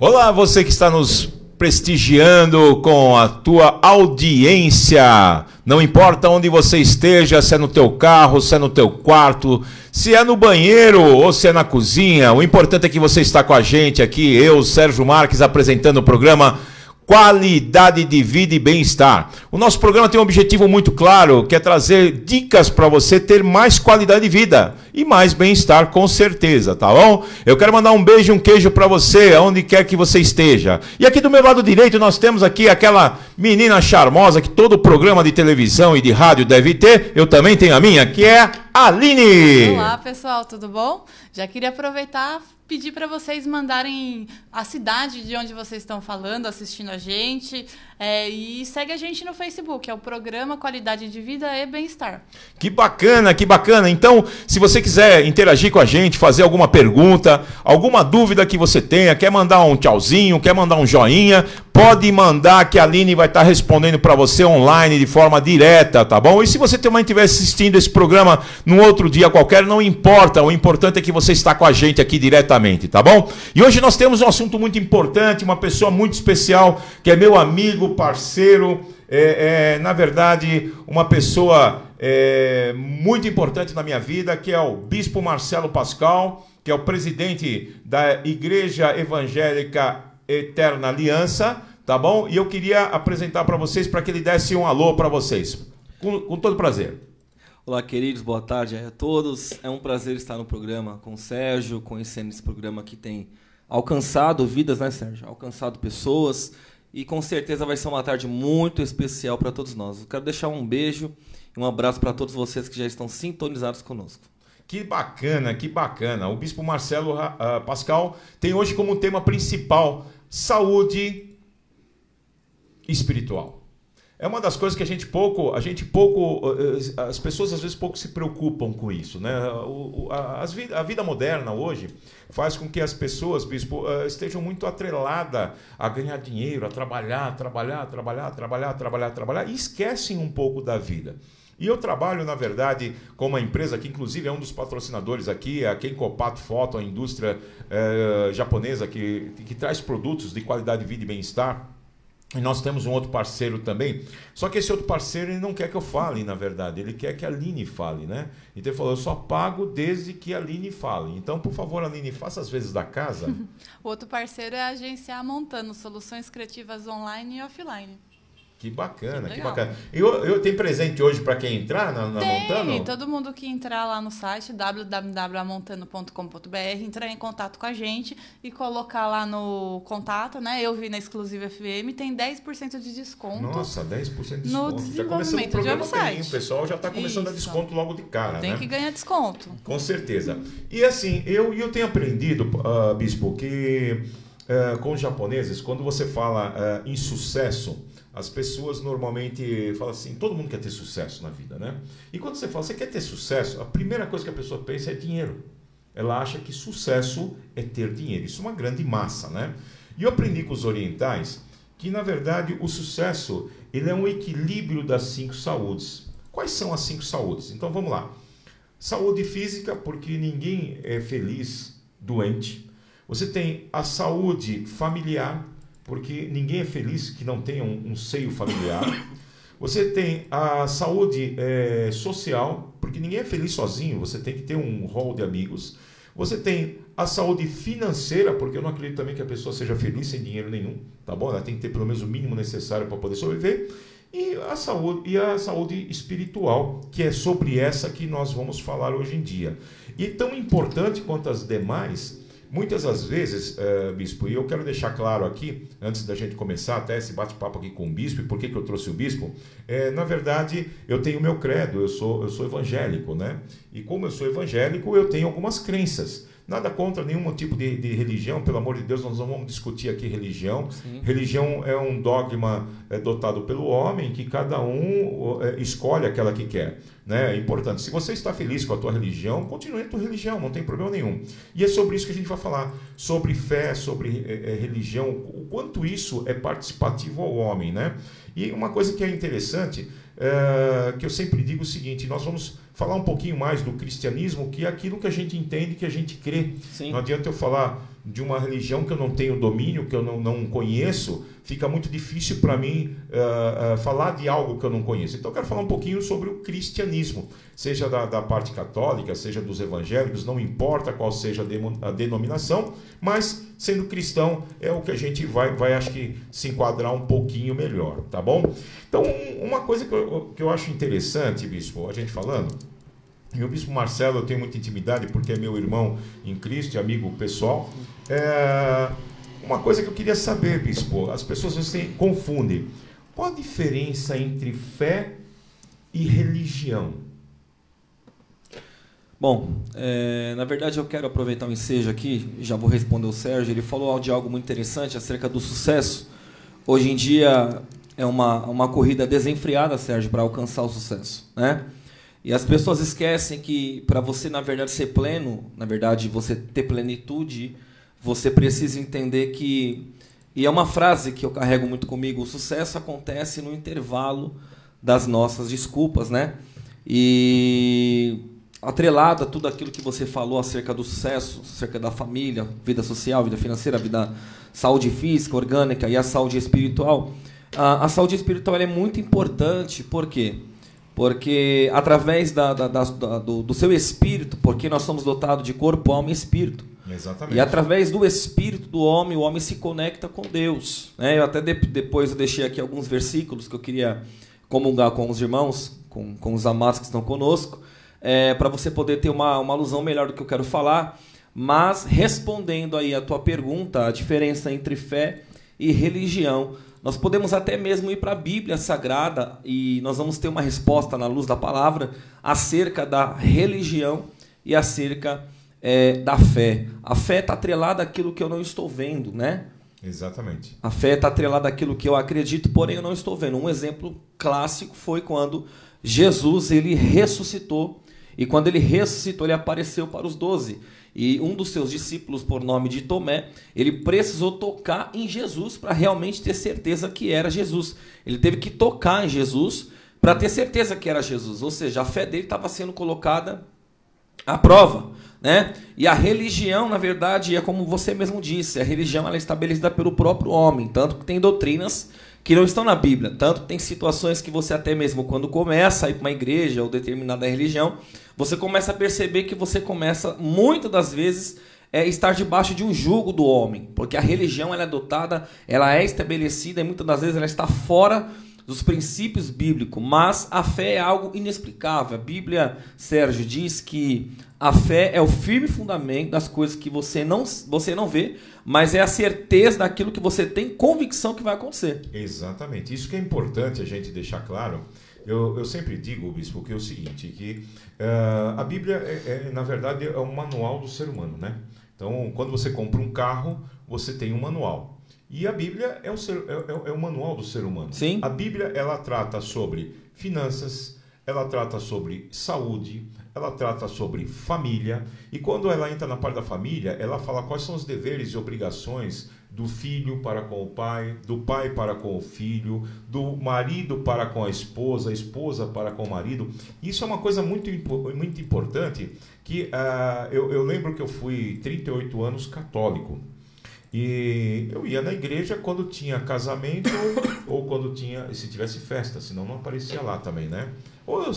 Olá, você que está nos prestigiando com a tua audiência. Não importa onde você esteja, se é no teu carro, se é no teu quarto, se é no banheiro ou se é na cozinha. O importante é que você está com a gente aqui, eu, Sérgio Marques, apresentando o programa Qualidade de Vida e Bem-Estar. O nosso programa tem um objetivo muito claro, que é trazer dicas para você ter mais qualidade de vida e mais bem-estar, com certeza, tá bom? Eu quero mandar um beijo e um queijo para você, aonde quer que você esteja. E aqui do meu lado direito nós temos aqui aquela menina charmosa que todo programa de televisão e de rádio deve ter. Eu também tenho a minha, que é a Aline. Olá, pessoal, tudo bom? Já queria aproveitar pedir para vocês mandarem a cidade de onde vocês estão falando, assistindo a gente, e segue a gente no Facebook, é o programa Qualidade de Vida e Bem-Estar. Que bacana, que bacana. Então, se você quiser interagir com a gente, fazer alguma pergunta, alguma dúvida que você tenha, quer mandar um tchauzinho, quer mandar um joinha, pode mandar que a Aline vai estar respondendo para você online de forma direta, tá bom? E se você também estiver assistindo esse programa num outro dia qualquer, não importa, o importante é que você está com a gente aqui diretamente, tá bom? E hoje nós temos um assunto muito importante, uma pessoa muito especial, que é meu amigo, parceiro, na verdade, uma pessoa muito importante na minha vida, que é o Bispo Marcelo Pascal, que é o presidente da Igreja Evangélica Eterna Aliança, tá bom? E eu queria apresentar para vocês, para que ele desse um alô para vocês, com todo prazer. Olá, queridos, boa tarde a todos. É um prazer estar no programa com o Sérgio, conhecendo esse programa que tem alcançado vidas, né, Sérgio? Alcançado pessoas, e com certeza vai ser uma tarde muito especial para todos nós. Eu quero deixar um beijo e um abraço para todos vocês que já estão sintonizados conosco. Que bacana, que bacana. O Bispo Marcelo Pascal tem hoje como tema principal saúde espiritual. É uma das coisas que as pessoas às vezes pouco se preocupam com isso, né? A vida moderna hoje faz com que as pessoas, Bispo, estejam muito atreladas a ganhar dinheiro, a trabalhar, e esquecem um pouco da vida. E eu trabalho, na verdade, com uma empresa que, inclusive, é um dos patrocinadores aqui, a Kenkopato Photo, a indústria japonesa que traz produtos de qualidade de vida e bem-estar. E nós temos um outro parceiro também, só que esse outro parceiro ele não quer que eu fale, na verdade, ele quer que a Aline fale, né? Então ele falou, eu só pago desde que a Aline fale. Então, por favor, Aline, faça as vezes da casa. O outro parceiro é a agência Amontano, soluções criativas online e offline. Que bacana, que bacana. Eu tenho presente hoje para quem entrar na Amontano? Tem, todo mundo que entrar lá no site www.amontano.com.br, entrar em contato com a gente e colocar lá no contato, né? Eu vi na Exclusiva FM, tem 10% de desconto. Nossa, 10% de no desconto. Já começando o programa bem, o pessoal já está começando a desconto logo de cara, tem, né? Tem que ganhar desconto. Com certeza. E assim, eu tenho aprendido, Bispo, que com os japoneses, quando você fala em sucesso, as pessoas normalmente falam assim, todo mundo quer ter sucesso na vida, né? E quando você fala, você quer ter sucesso, a primeira coisa que a pessoa pensa é dinheiro. Ela acha que sucesso é ter dinheiro. Isso é uma grande massa, né? E eu aprendi com os orientais que, na verdade, o sucesso ele é um equilíbrio das 5 saúdes. Quais são as 5 saúdes? Então, vamos lá. Saúde física, porque ninguém é feliz doente. Você tem a saúde familiar, porque ninguém é feliz que não tenha um seio familiar. Você tem a saúde social, porque ninguém é feliz sozinho, você tem que ter um rol de amigos. Você tem a saúde financeira, porque eu não acredito também que a pessoa seja feliz sem dinheiro nenhum, tá bom? Ela tem que ter pelo menos o mínimo necessário para poder sobreviver. E a saúde espiritual, que é sobre essa que nós vamos falar hoje em dia. E tão importante quanto as demais, muitas das vezes, Bispo, e eu quero deixar claro aqui, antes da gente começar até esse bate-papo aqui com o Bispo, e por que eu trouxe o Bispo, na verdade, eu tenho o meu credo, eu sou evangélico, né? E como eu sou evangélico, eu tenho algumas crenças. Nada contra nenhum tipo de religião, pelo amor de Deus, nós não vamos discutir aqui religião. Sim. Religião é um dogma dotado pelo homem, que cada um escolhe aquela que quer. Né? É importante. Se você está feliz com a tua religião, continue a tua religião, não tem problema nenhum. E é sobre isso que a gente vai falar, sobre fé, sobre religião, o quanto isso é participativo ao homem. Né? E uma coisa que é interessante, que eu sempre digo o seguinte, nós vamos falar um pouquinho mais do cristianismo, que é aquilo que a gente entende, que a gente crê. Sim. Não adianta eu falar de uma religião que eu não tenho domínio, que eu não conheço, fica muito difícil para mim falar de algo que eu não conheço. Então eu quero falar um pouquinho sobre o cristianismo, seja da parte católica, seja dos evangélicos, não importa qual seja a denominação, mas sendo cristão é o que a gente vai acho que se enquadrar um pouquinho melhor, tá bom? Então uma coisa que eu acho interessante, bispo, a gente falando, e o bispo Marcelo eu tenho muita intimidade porque é meu irmão em Cristo e amigo pessoal. Uma coisa que eu queria saber, bispo, as pessoas às vezes confundem. Qual a diferença entre fé e religião? Bom, na verdade eu quero aproveitar o ensejo aqui, já vou responder o Sérgio, ele falou de algo muito interessante acerca do sucesso. Hoje em dia é uma corrida desenfreada, Sérgio, para alcançar o sucesso, né? E as pessoas esquecem que para você, na verdade, ser pleno, na verdade, você ter plenitude, você precisa entender que, e é uma frase que eu carrego muito comigo, o sucesso acontece no intervalo das nossas desculpas, né? E atrelado a tudo aquilo que você falou acerca do sucesso, acerca da família, vida social, vida financeira, vida saúde física, orgânica e a saúde espiritual, a saúde espiritual é muito importante, por quê? Porque através do seu espírito, porque nós somos dotados de corpo, alma e espírito. Exatamente. E através do espírito do homem, o homem se conecta com Deus. Eu até depois eu deixei aqui alguns versículos que eu queria comungar com os irmãos, com os amados que estão conosco, para você poder ter uma alusão melhor do que eu quero falar. Mas respondendo aí a tua pergunta, a diferença entre fé e religião, nós podemos até mesmo ir para a Bíblia Sagrada e nós vamos ter uma resposta na luz da palavra acerca da religião e acerca da fé. A fé está atrelada àquilo que eu não estou vendo, né? Exatamente. A fé está atrelada àquilo que eu acredito, porém eu não estou vendo. Um exemplo clássico foi quando Jesus ele ressuscitou. E quando ele ressuscitou, ele apareceu para os 12. E um dos seus discípulos, por nome de Tomé, ele precisou tocar em Jesus para realmente ter certeza que era Jesus. Ele teve que tocar em Jesus para ter certeza que era Jesus. Ou seja, a fé dele estava sendo colocada à prova, né? E a religião, na verdade, é como você mesmo disse, a religião ela é estabelecida pelo próprio homem, tanto que tem doutrinas que não estão na Bíblia, tanto que tem situações que você até mesmo quando começa a ir para uma igreja ou determinada religião, você começa a perceber que você começa, muitas das vezes, estar debaixo de um jugo do homem, porque a religião ela é dotada, ela é estabelecida e muitas das vezes ela está fora dos princípios bíblicos, mas a fé é algo inexplicável. A Bíblia, Sérgio, diz que a fé é o firme fundamento das coisas que você não vê, mas é a certeza daquilo que você tem convicção que vai acontecer. Exatamente. Isso que é importante a gente deixar claro. Eu sempre digo, bispo, que é o seguinte, que a Bíblia, na verdade, é um manual do ser humano, né? Então, quando você compra um carro, você tem um manual. E a Bíblia é o manual do ser humano. Sim. A Bíblia, ela trata sobre finanças, ela trata sobre saúde, ela trata sobre família. E quando ela entra na parte da família, ela fala quais são os deveres e obrigações do filho para com o pai, do pai para com o filho, do marido para com a esposa para com o marido. Isso é uma coisa muito importante, que eu lembro que eu fui 38 anos católico. E eu ia na igreja quando tinha casamento ou quando tinha, se tivesse festa, senão não aparecia lá também, né? Ou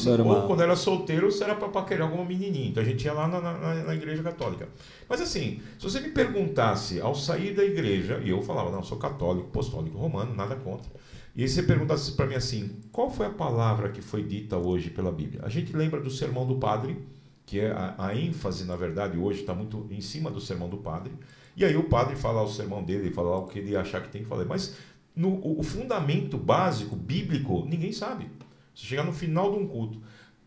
quando era solteiro, se era para paquerar alguma menininha. Então a gente ia lá na igreja católica. Mas assim, se você me perguntasse ao sair da igreja, e eu falava, não, eu sou católico, apostólico, romano, nada contra. E aí você perguntasse para mim assim, qual foi a palavra que foi dita hoje pela Bíblia? A gente lembra do sermão do padre, que é a ênfase, na verdade, hoje está muito em cima do sermão do padre. E aí o padre fala o sermão dele, fala o que ele achar que tem que falar. Mas o fundamento básico, bíblico, ninguém sabe. Se chegar no final de um culto,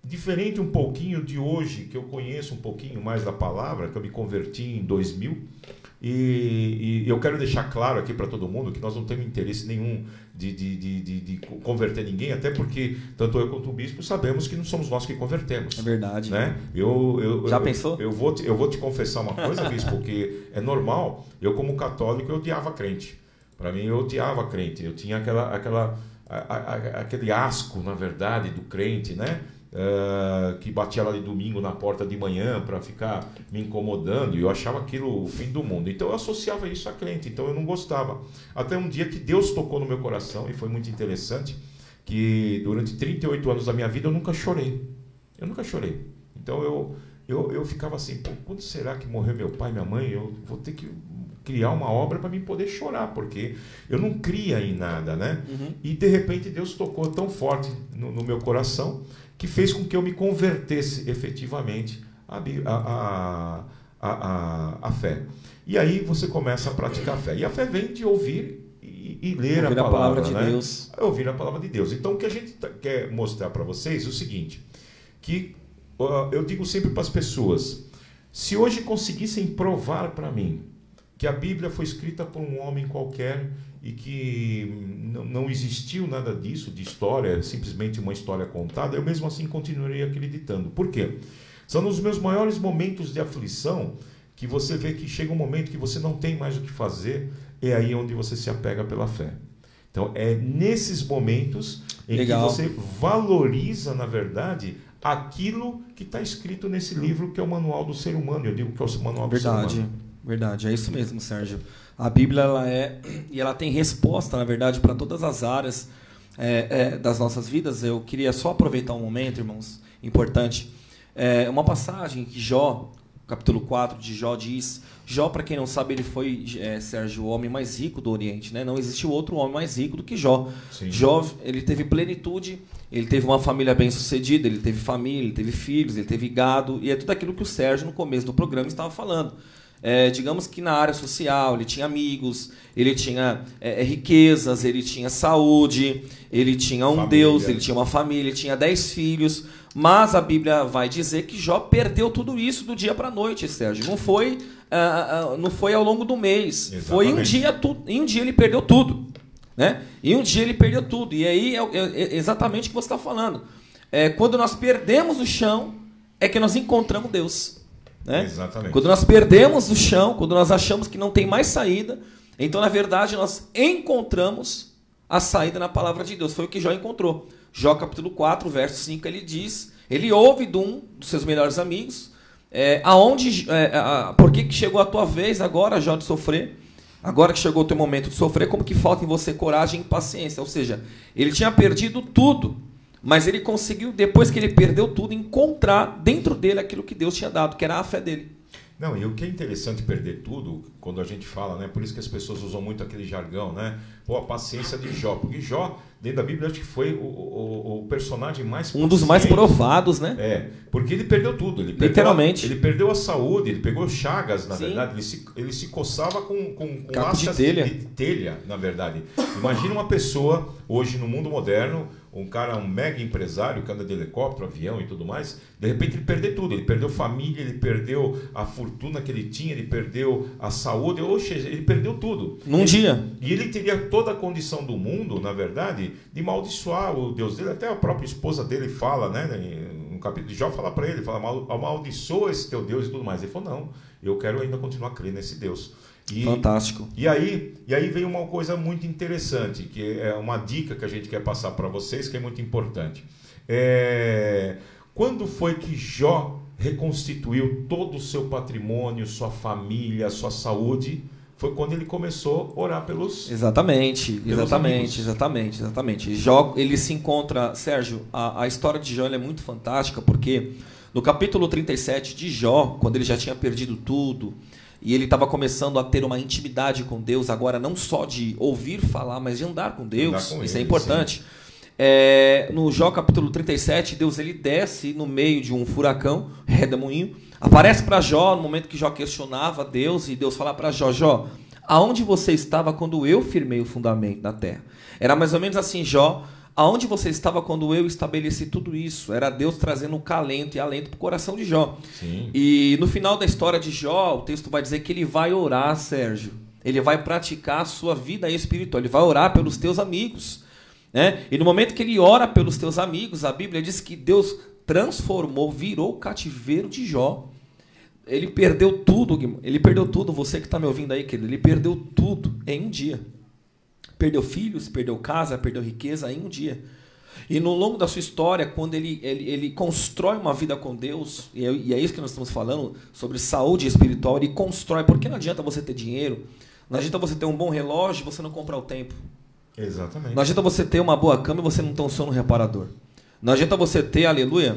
diferente um pouquinho de hoje, que eu conheço um pouquinho mais da palavra, que eu me converti em 2000, e eu quero deixar claro aqui para todo mundo que nós não temos interesse nenhum de converter ninguém, até porque tanto eu quanto o bispo sabemos que não somos nós que convertemos. É verdade. Né? Já pensou? Eu vou te confessar uma coisa, bispo, porque é normal, eu como católico eu odiava crente. Para mim eu odiava crente, eu tinha aquele asco, na verdade, do crente, né? que batia lá de domingo na porta de manhã para ficar me incomodando, e eu achava aquilo o fim do mundo. Então eu associava isso a crente, então eu não gostava. Até um dia que Deus tocou no meu coração, e foi muito interessante, que durante 38 anos da minha vida eu nunca chorei. Eu nunca chorei. Então eu ficava assim, pô, quando será que morreu meu pai e minha mãe? Eu vou ter que criar uma obra para mim poder chorar, porque eu não cria em nada, né? Uhum. E de repente Deus tocou tão forte no meu coração, que fez com que eu me convertesse efetivamente a fé. E aí você começa a praticar a fé. E a fé vem de ouvir e ler a palavra de Deus. Ouvir a palavra de Deus. Então o que a gente quer mostrar para vocês é o seguinte, que eu digo sempre para as pessoas, se hoje conseguissem provar para mim que a Bíblia foi escrita por um homem qualquer e que não existiu nada disso, de história, simplesmente uma história contada, eu mesmo assim continuaria acreditando. Por quê? São nos meus maiores momentos de aflição que você vê que chega um momento que você não tem mais o que fazer, é aí onde você se apega pela fé. Então, é nesses momentos em que você valoriza, na verdade, aquilo que está escrito nesse livro, que é o Manual do Ser Humano. Eu digo que é o Manual do Ser Humano. Verdade, é isso mesmo, Sérgio. A Bíblia ela tem resposta, na verdade, para todas as áreas das nossas vidas. Eu queria só aproveitar um momento, irmãos, importante. Uma passagem que Jó, capítulo 4 de Jó diz... Jó, para quem não sabe, ele foi, Sérgio, o homem mais rico do Oriente, né? Não existiu outro homem mais rico do que Jó. Sim. Jó, ele teve plenitude, ele teve uma família bem-sucedida, ele teve família, ele teve filhos, ele teve gado, e é tudo aquilo que o Sérgio, no começo do programa, estava falando. Digamos que na área social, ele tinha amigos, ele tinha riquezas, ele tinha saúde, ele tinha um família. Deus, ele tinha uma família, ele tinha 10 filhos, mas a Bíblia vai dizer que Jó perdeu tudo isso do dia para a noite, Sérgio. Não foi ao longo do mês. Exatamente. Foi em um dia ele perdeu tudo, né? Em um dia ele perdeu tudo. E aí é exatamente o que você está falando. Quando nós perdemos o chão, é que nós encontramos Deus, né? Exatamente. Quando nós perdemos o chão, quando nós achamos que não tem mais saída, então na verdade nós encontramos a saída na palavra de Deus. Foi o que Jó encontrou. Jó capítulo 4, verso 5, ele diz, ele ouve de um dos seus melhores amigos, por que chegou a tua vez agora, Jó, de sofrer? Agora que chegou o teu momento de sofrer, como que falta em você coragem e paciência? Ou seja, ele tinha perdido tudo, mas ele conseguiu, depois que ele perdeu tudo, encontrar dentro dele aquilo que Deus tinha dado, que era a fé dele. Não, e o que é interessante perder tudo, quando a gente fala, né? Por isso que as pessoas usam muito aquele jargão, né? Pô, a paciência de Jó. Porque Jó, dentro da Bíblia, acho que foi o personagem mais paciente. Um dos mais provados, né? Porque ele perdeu tudo. Literalmente. Ele perdeu a saúde, ele pegou chagas, na verdade. Ele se coçava com lascas de telha, na verdade. Imagina uma pessoa, hoje no mundo moderno, um mega empresário que anda de helicóptero, avião e tudo mais, de repente ele perdeu tudo, ele perdeu família, ele perdeu a fortuna que ele tinha, ele perdeu a saúde, ele perdeu tudo. Num dia. E ele teria toda a condição do mundo, na verdade, de amaldiçoar o Deus dele. Até a própria esposa dele fala, né, no capítulo de Jó, fala para ele, fala, amaldiçoa esse teu Deus e tudo mais. Ele falou, não, eu quero ainda continuar crendo nesse Deus. Fantástico. E aí vem uma coisa muito interessante, que é uma dica que a gente quer passar para vocês, que é muito importante. Quando foi que Jó reconstituiu todo o seu patrimônio, sua família, sua saúde? Foi quando ele começou a orar pelos Exatamente. Jó, ele se encontra... Sérgio, a história de Jó é muito fantástica, porque no capítulo 37 de Jó, quando ele já tinha perdido tudo, e ele estava começando a ter uma intimidade com Deus, agora não só de ouvir falar, mas de andar com Deus. Isso é importante. No Jó capítulo 37, Deus ele desce no meio de um furacão, redemoinho, aparece para Jó no momento que Jó questionava Deus, e Deus fala para Jó, Jó, aonde você estava quando eu firmei o fundamento da terra? Era mais ou menos assim, Jó, aonde você estava quando eu estabeleci tudo isso? Era Deus trazendo calento e alento para o coração de Jó. Sim. E no final da história de Jó, o texto vai dizer que ele vai orar, Sérgio. Ele vai praticar a sua vida espiritual. Ele vai orar pelos teus amigos, né? E no momento que ele ora pelos teus amigos, a Bíblia diz que Deus transformou, virou o cativeiro de Jó. Ele perdeu tudo, ele perdeu tudo. Você que está me ouvindo aí, querido, ele perdeu tudo em um dia. Perdeu filhos, perdeu casa, perdeu riqueza em um dia. E no longo da sua história, quando ele constrói uma vida com Deus, e é isso que nós estamos falando, sobre saúde espiritual, ele constrói, porque não adianta você ter dinheiro, não adianta você ter um bom relógio e você não comprar o tempo. Exatamente. Não adianta você ter uma boa cama e você não ter um sono reparador. Não adianta você ter, aleluia,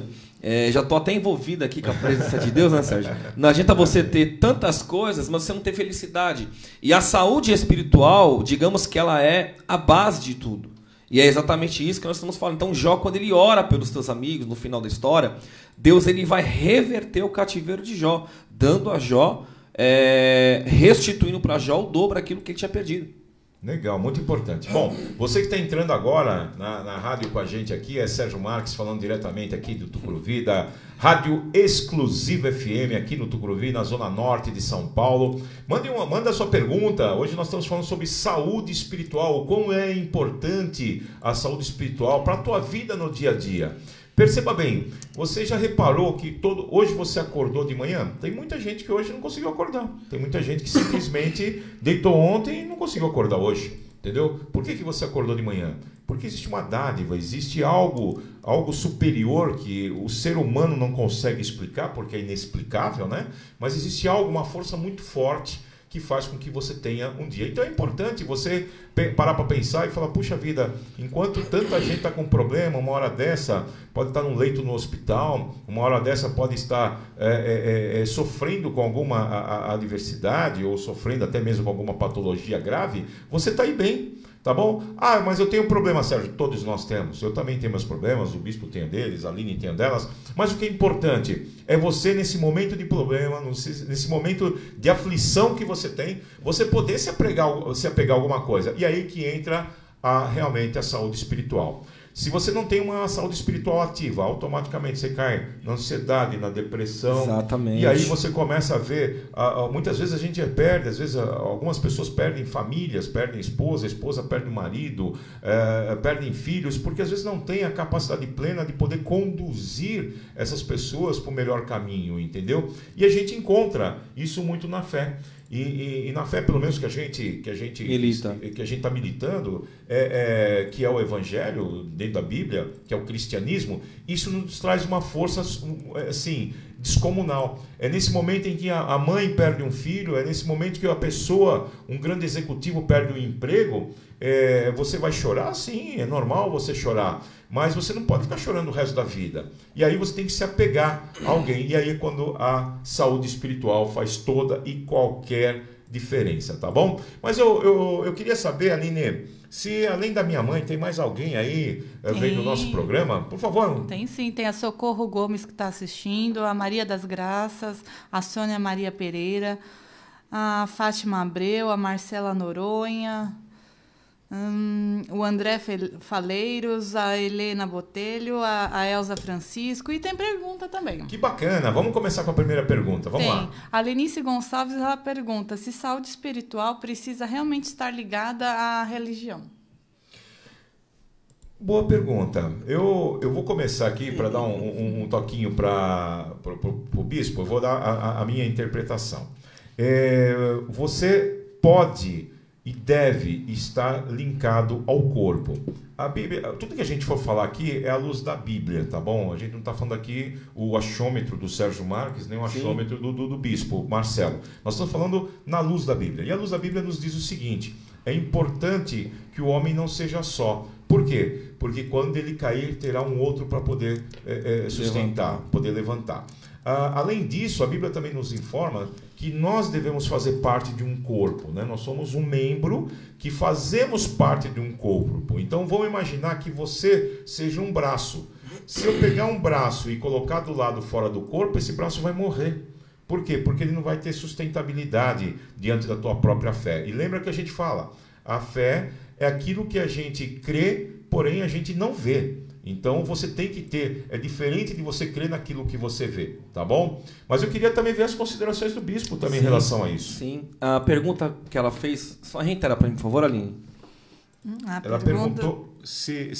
já estou até envolvido aqui com a presença de Deus, né, Sérgio? Não adianta você ter tantas coisas, mas você não ter felicidade. E a saúde espiritual, digamos que ela é a base de tudo. E é exatamente isso que nós estamos falando. Então Jó, quando ele ora pelos seus amigos, no final da história, Deus ele vai reverter o cativeiro de Jó, dando a Jó, restituindo para Jó o dobro daquilo que ele tinha perdido. Legal, muito importante. Bom, você que está entrando agora na rádio com a gente aqui, é Sérgio Marques falando diretamente aqui do Tucuruvi, da Rádio Exclusiva FM aqui no Tucuruvi, na zona norte de São Paulo. Manda a sua pergunta. Hoje nós estamos falando sobre saúde espiritual, como é importante a saúde espiritual para a tua vida no dia a dia. Perceba bem, você já reparou que hoje você acordou de manhã? Tem muita gente que hoje não conseguiu acordar. Tem muita gente que simplesmente deitou ontem e não conseguiu acordar hoje. Entendeu? Por que você acordou de manhã? Porque existe uma dádiva, existe algo superior que o ser humano não consegue explicar, porque é inexplicável, né? Mas existe algo, uma força muito forte que faz com que você tenha um dia. Então é importante você parar para pensar e falar, puxa vida, enquanto tanta gente está com problema, uma hora dessa pode estar num leito no hospital, uma hora dessa pode estar sofrendo com alguma adversidade ou sofrendo até mesmo com alguma patologia grave, você está aí bem. Tá bom? Ah, mas eu tenho um problema, Sérgio. Todos nós temos. Eu também tenho meus problemas, o bispo tem deles, a Aline tem delas. Mas o que é importante é você, nesse momento de problema, nesse momento de aflição que você tem, você poder se apegar a alguma coisa. E aí que entra realmente a saúde espiritual. Se você não tem uma saúde espiritual ativa, automaticamente você cai na ansiedade, na depressão. Exatamente. E aí você começa a ver, muitas vezes a gente perde, às vezes algumas pessoas perdem famílias, perdem a esposa perde o marido, perdem filhos, porque às vezes não tem a capacidade plena de poder conduzir essas pessoas para o melhor caminho, entendeu? E a gente encontra isso muito na fé. E na fé, pelo menos que a gente está militando, que é o Evangelho dentro da Bíblia, que é o cristianismo, isso nos traz uma força assim, descomunal. É nesse momento em que a mãe perde um filho, é nesse momento que a pessoa, um grande executivo, perde um emprego, você vai chorar? Sim, é normal você chorar. Mas você não pode ficar chorando o resto da vida. E aí você tem que se apegar a alguém. E aí é quando a saúde espiritual faz toda e qualquer diferença, tá bom? Mas eu queria saber, Aline, se além da minha mãe tem mais alguém aí vendo o nosso programa, por favor. Tem sim, tem a Socorro Gomes que está assistindo, a Maria das Graças, a Sônia Maria Pereira, a Fátima Abreu, a Marcela Noronha, o André Faleiros, a Helena Botelho, a Elza Francisco, e tem pergunta também. Que bacana, vamos começar com a primeira pergunta, vamos lá. A Lenice Gonçalves, ela pergunta se saúde espiritual precisa realmente estar ligada à religião. Boa pergunta. Eu vou começar aqui para dar um toquinho para o bispo, eu vou dar a minha interpretação. Você pode e deve estar linkado ao corpo. A Bíblia, tudo que a gente for falar aqui é à luz da Bíblia, tá bom? A gente não está falando aqui o achômetro do Sérgio Marques, nem o achômetro do bispo Marcelo. Nós estamos falando na luz da Bíblia. E a luz da Bíblia nos diz o seguinte: é importante que o homem não seja só. Por quê? Porque quando ele cair, terá um outro para poder sustentar, poder levantar. Além disso, a Bíblia também nos informa que nós devemos fazer parte de um corpo, né? Nós somos um membro que fazemos parte de um corpo. Então vamos imaginar que você seja um braço. Se eu pegar um braço e colocar do lado fora do corpo, esse braço vai morrer. Por quê? Porque ele não vai ter sustentabilidade diante da tua própria fé. E lembra que a gente fala, a fé é aquilo que a gente crê, porém a gente não vê. Então você tem que ter, é diferente de você crer naquilo que você vê, tá bom? Mas eu queria também ver as considerações do bispo também em relação a isso. Sim, a pergunta que ela fez, só reitera para mim, por favor, Aline. Ela perguntou se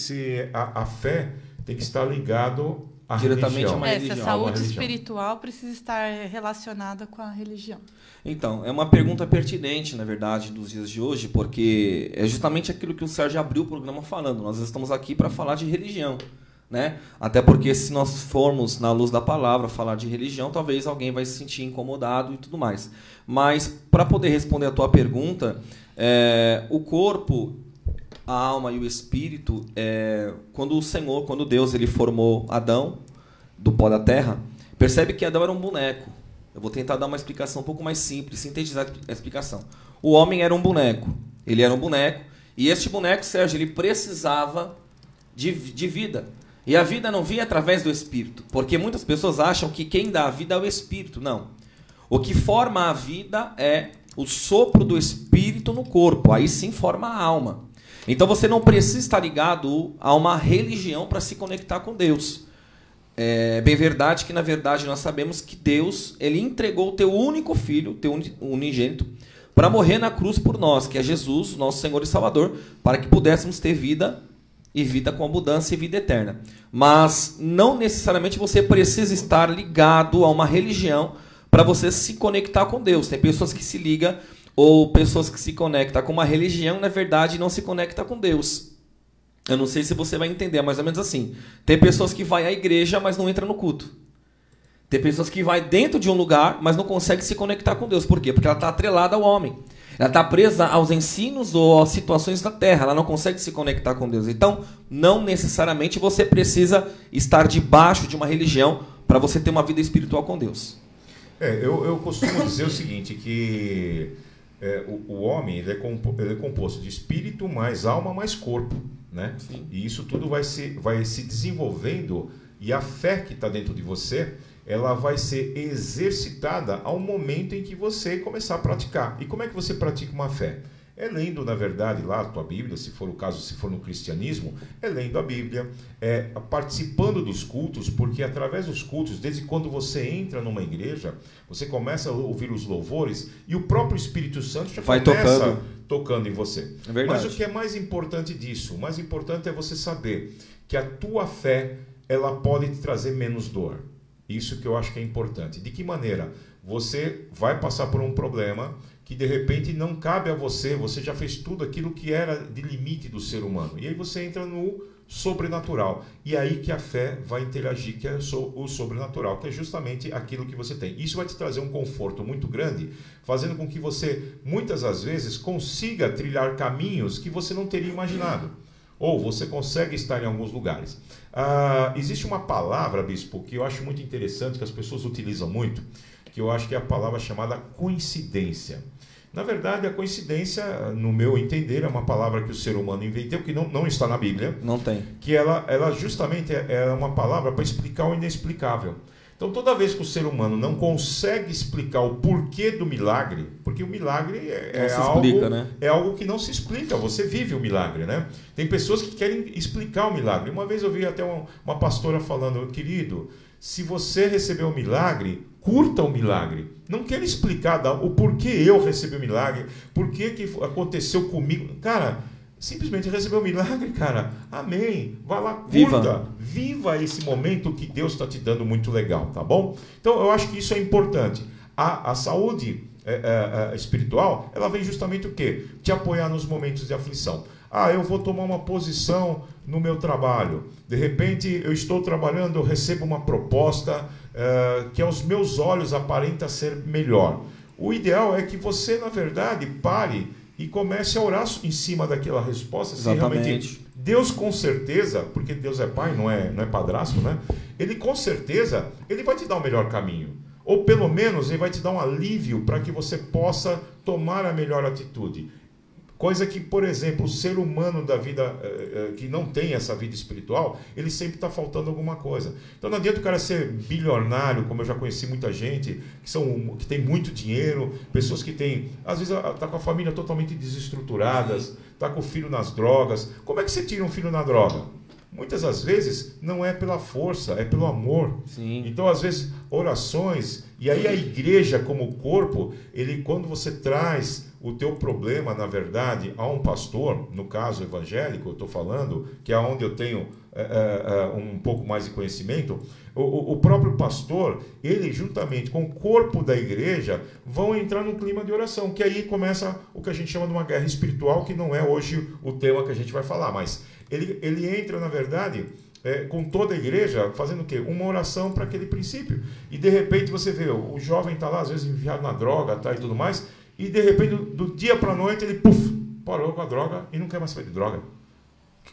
a fé tem que estar ligado diretamente a uma Essa religião. saúde espiritual precisa estar relacionada com a religião. Então, é uma pergunta pertinente, na verdade, dos dias de hoje, porque é justamente aquilo que o Sérgio abriu o programa falando. Nós estamos aqui para falar de religião, né? Até porque se nós formos na luz da palavra falar de religião, talvez alguém vai se sentir incomodado e tudo mais. Mas, para poder responder a tua pergunta, o corpo, a alma e o espírito, quando Deus ele formou Adão do pó da terra, percebe que Adão era um boneco. Eu vou tentar dar uma explicação um pouco mais simples, sintetizar a explicação. O homem era um boneco. Ele era um boneco. E este boneco, Sérgio, ele precisava de vida. E a vida não vinha através do espírito. Porque muitas pessoas acham que quem dá a vida é o espírito. Não. O que forma a vida é o sopro do espírito no corpo. Aí sim forma a alma. Então você não precisa estar ligado a uma religião para se conectar com Deus. É bem verdade que, na verdade, nós sabemos que Deus ele entregou o teu único filho, o teu unigênito, para morrer na cruz por nós, que é Jesus, nosso Senhor e Salvador, para que pudéssemos ter vida, e vida com abundância e vida eterna. Mas não necessariamente você precisa estar ligado a uma religião para você se conectar com Deus. Tem pessoas que se ligam, ou pessoas que se conectam com uma religião, na verdade, não se conectam com Deus. Eu não sei se você vai entender, é mais ou menos assim. Tem pessoas que vão à igreja, mas não entram no culto. Tem pessoas que vão dentro de um lugar, mas não conseguem se conectar com Deus. Por quê? Porque ela está atrelada ao homem. Ela está presa aos ensinos ou às situações da terra. Ela não consegue se conectar com Deus. Então, não necessariamente você precisa estar debaixo de uma religião para você ter uma vida espiritual com Deus. Eu costumo dizer o seguinte, que o homem ele é composto de espírito mais alma mais corpo. Né? E isso tudo vai se desenvolvendo, e a fé que está dentro de você, ela vai ser exercitada ao momento em que você começar a praticar. E como é que você pratica uma fé? É lendo, na verdade, lá a tua Bíblia, se for o caso, se for no cristianismo, é lendo a Bíblia, participando dos cultos, porque através dos cultos, desde quando você entra numa igreja, você começa a ouvir os louvores e o próprio Espírito Santo já vai começa tocando em você. É verdade. Mas o que é mais importante disso? O mais importante é você saber que a tua fé, ela pode te trazer menos dor. Isso que eu acho que é importante. De que maneira? Você vai passar por um problema que de repente não cabe a você, você já fez tudo aquilo que era de limite do ser humano. E aí você entra no sobrenatural. E aí que a fé vai interagir, que é o sobrenatural, que é justamente aquilo que você tem. Isso vai te trazer um conforto muito grande, fazendo com que você, muitas das vezes, consiga trilhar caminhos que você não teria imaginado. Ou você consegue estar em alguns lugares. Existe uma palavra, bispo, que eu acho muito interessante, que as pessoas utilizam muito, que eu acho que é a palavra chamada coincidência. Na verdade, a coincidência, no meu entender, é uma palavra que o ser humano inventou, que não está na Bíblia. Não tem. Que ela justamente é uma palavra para explicar o inexplicável. Então, toda vez que o ser humano não consegue explicar o porquê do milagre, porque o milagre é algo que não se explica, você vive o milagre, né? Tem pessoas que querem explicar o milagre. Uma vez eu vi até uma pastora falando, querido, se você recebeu o milagre, curta o milagre. Não quero explicar o porquê eu recebi o milagre, porquê que aconteceu comigo. Cara, simplesmente recebeu o milagre, cara. Amém. Vai lá, curta. Viva esse momento que Deus está te dando muito legal, tá bom? Então, eu acho que isso é importante. A saúde espiritual, ela vem justamente o quê? Te apoiar nos momentos de aflição. Eu vou tomar uma posição no meu trabalho. De repente, eu estou trabalhando, eu recebo uma proposta que aos meus olhos aparenta ser melhor. O ideal é que você, na verdade, pare e comece a orar em cima daquela resposta. Exatamente. Realmente Deus, com certeza, porque Deus é pai, não é padrasto, né? Ele, com certeza, ele vai te dar o melhor caminho. Ou, pelo menos, ele vai te dar um alívio para que você possa tomar a melhor atitude. Coisa que, por exemplo, o ser humano da vida, que não tem essa vida espiritual, ele sempre está faltando alguma coisa. Então não adianta o cara ser bilionário, como eu já conheci muita gente, que tem muito dinheiro, pessoas que têm, às vezes está com a família totalmente desestruturadas, está com o filho nas drogas. Como é que você tira um filho na droga? muitas das vezes não é pela força, é pelo amor. Sim. Então, às vezes, orações, e aí a igreja como corpo, quando você traz o teu problema, na verdade, a um pastor, no caso evangélico, eu estou falando, que é onde eu tenho um pouco mais de conhecimento, o próprio pastor, ele juntamente com o corpo da igreja, vão entrar num clima de oração, que aí começa o que a gente chama de uma guerra espiritual, que não é hoje o tema que a gente vai falar, mas ele entra, na verdade, com toda a igreja, fazendo o quê? Uma oração para aquele princípio. E de repente você vê, o jovem está lá, às vezes enviado na droga, tá, e tudo mais, e de repente, do dia para a noite, ele parou com a droga e não quer mais saber de droga.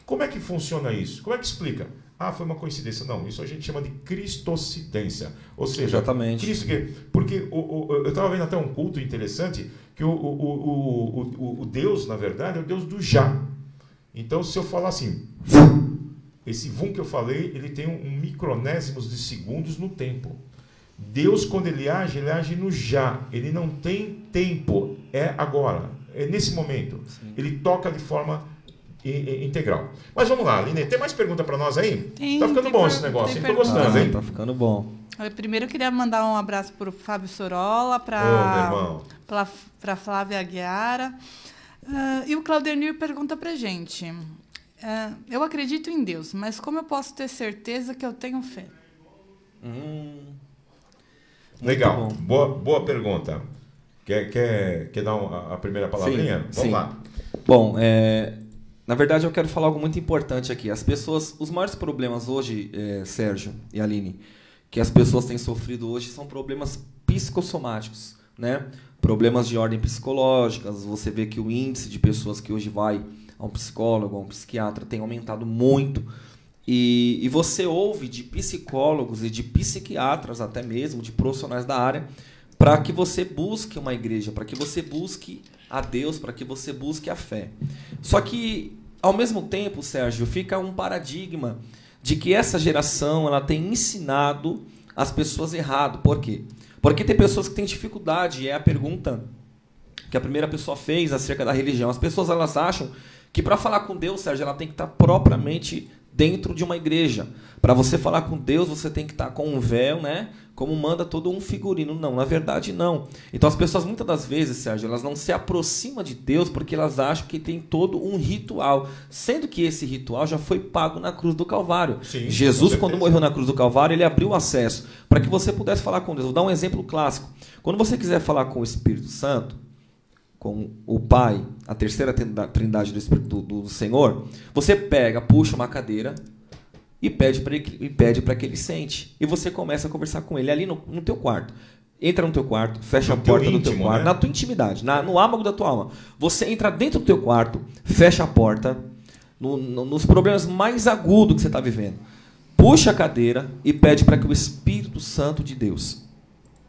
Como é que funciona isso? Como é que explica? Ah, foi uma coincidência. Não, isso a gente chama de cristocidência. Ou seja, exatamente. Cristo, porque eu estava vendo até um culto interessante, que o Deus, na verdade, é o Deus do já. Então, se eu falar assim, esse vum que eu falei, ele tem um micronésimos de segundos no tempo. Deus, quando ele age no já. Ele não tem tempo. É agora. É nesse momento. Sim. Ele toca de forma integral. Mas vamos lá, Aline. Tem mais pergunta para nós aí? Tá ficando bom esse negócio. Estou gostando, hein? Tá ficando bom. Primeiro eu queria mandar um abraço para o Fábio Sorola, para Flávia Aguiara. E o Claudenir pergunta para a gente. Eu acredito em Deus, mas como eu posso ter certeza que eu tenho fé? Legal, boa pergunta. Quer dar a primeira palavrinha? Vamos lá. Bom, na verdade eu quero falar algo muito importante aqui. As pessoas, os maiores problemas hoje, Sérgio e Aline, que as pessoas têm sofrido hoje são problemas psicossomáticos, né? Problemas de ordem psicológica. Você vê que o índice de pessoas que hoje vai a um psicólogo, a um psiquiatra, tem aumentado muito. E você ouve de psicólogos e de psiquiatras até mesmo, de profissionais da área, para que você busque uma igreja, para que você busque a Deus, para que você busque a fé. Só que, ao mesmo tempo, Sérgio, fica um paradigma de que essa geração ela tem ensinado as pessoas errado. Por quê? Porque tem pessoas que têm dificuldade, e é a pergunta que a primeira pessoa fez acerca da religião. As pessoas elas acham que para falar com Deus, Sérgio, ela tem que estar propriamente dentro de uma igreja. Para você falar com Deus, você tem que estar com um véu, né? Como manda todo um figurino. Não, na verdade não. Então as pessoas muitas das vezes, Sérgio, elas não se aproximam de Deus porque elas acham que tem todo um ritual, sendo que esse ritual já foi pago na cruz do Calvário. Sim, Jesus, quando morreu na cruz do Calvário, ele abriu acesso para que você pudesse falar com Deus. Vou dar um exemplo clássico. Quando você quiser falar com o Espírito Santo, com o Pai, a terceira trindade do Espírito do Senhor, você puxa uma cadeira e pede para que ele sente. E você começa a conversar com ele ali no teu quarto. Entra no teu quarto, fecha a porta do teu quarto, na tua intimidade, no âmago da tua alma. Você entra dentro do teu quarto, fecha a porta, nos problemas mais agudos que você está vivendo. Puxa a cadeira e pede para que o Espírito Santo de Deus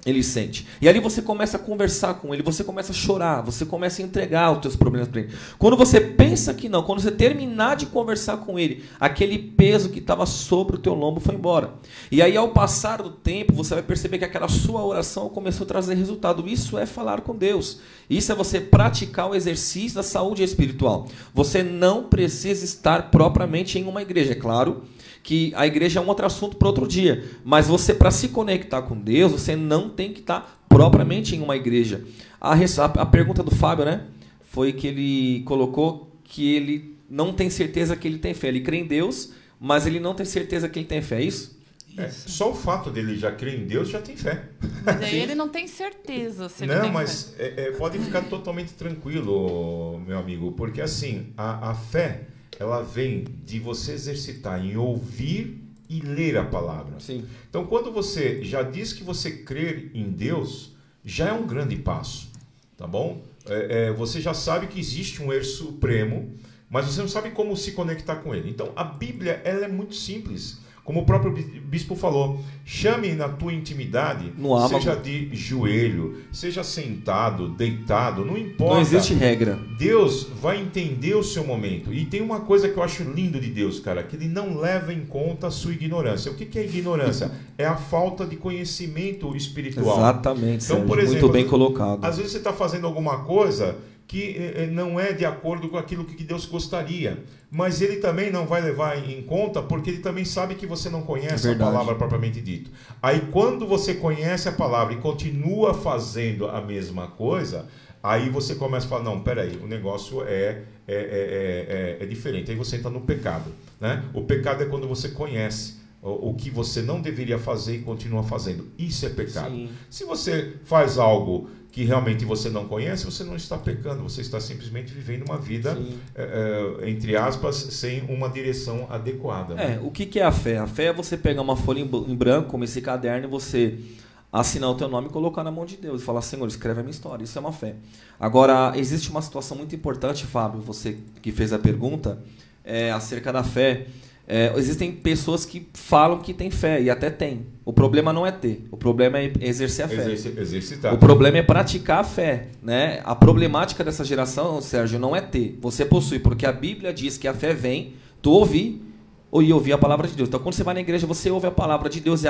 ele sente. E ali você começa a conversar com ele, você começa a chorar, você começa a entregar os teus problemas para ele. Quando você pensa que não, quando você terminar de conversar com ele, aquele peso que estava sobre o teu lombo foi embora. E aí, ao passar do tempo, você vai perceber que aquela sua oração começou a trazer resultado. Isso é falar com Deus. Isso é você praticar o exercício da saúde espiritual. Você não precisa estar propriamente em uma igreja, é claro que a igreja é um outro assunto para outro dia. Mas você, para se conectar com Deus, você não tem que estar propriamente em uma igreja. A pergunta do Fábio, né, foi que ele colocou que ele não tem certeza que ele tem fé. Ele crê em Deus, mas ele não tem certeza que ele tem fé. É isso? Só o fato dele já crer em Deus já tem fé. Mas aí ele não tem certeza se ele tem mas fé. Pode ficar totalmente tranquilo, meu amigo, porque assim, a fé ela vem de você exercitar em ouvir e ler a palavra. Sim. Então, quando você já diz que você crê em Deus, já é um grande passo, tá bom? Você já sabe que existe um Ser Supremo, mas você não sabe como se conectar com ele. Então, a Bíblia ela é muito simples. Como o próprio bispo falou, chame na tua intimidade, seja de joelho, seja sentado, deitado, não importa. Não existe regra. Deus vai entender o seu momento. E tem uma coisa que eu acho lindo de Deus, cara, que ele não leva em conta a sua ignorância. O que é ignorância? É a falta de conhecimento espiritual. Exatamente, então, por exemplo, muito bem colocado. Às vezes você está fazendo alguma coisa que não é de acordo com aquilo que Deus gostaria. Mas ele também não vai levar em conta, porque ele também sabe que você não conhece a palavra propriamente dito. Aí quando você conhece a palavra e continua fazendo a mesma coisa, aí você começa a falar, não, peraí, o negócio é diferente. Aí você entra no pecado, né? O pecado é quando você conhece o que você não deveria fazer e continua fazendo. Isso é pecado. Sim. Se você faz algo que realmente você não conhece, você não está pecando, você está simplesmente vivendo uma vida, entre aspas, sem uma direção adequada. Né? O que é a fé? A fé é você pegar uma folha em branco, como esse caderno, e você assinar o teu nome e colocar na mão de Deus e falar, Senhor, escreve a minha história. Isso é uma fé. Agora, existe uma situação muito importante, Fábio, você que fez a pergunta, acerca da fé. Existem pessoas que falam que têm fé, e até tem. O problema não é ter, o problema é exercer a fé. Exercitar. O problema é praticar a fé, né? A problemática dessa geração, Sérgio, não é ter. Você possui, porque a Bíblia diz que a fé vem do ouvir e ouvir a palavra de Deus. Então, quando você vai na igreja, você ouve a palavra de Deus,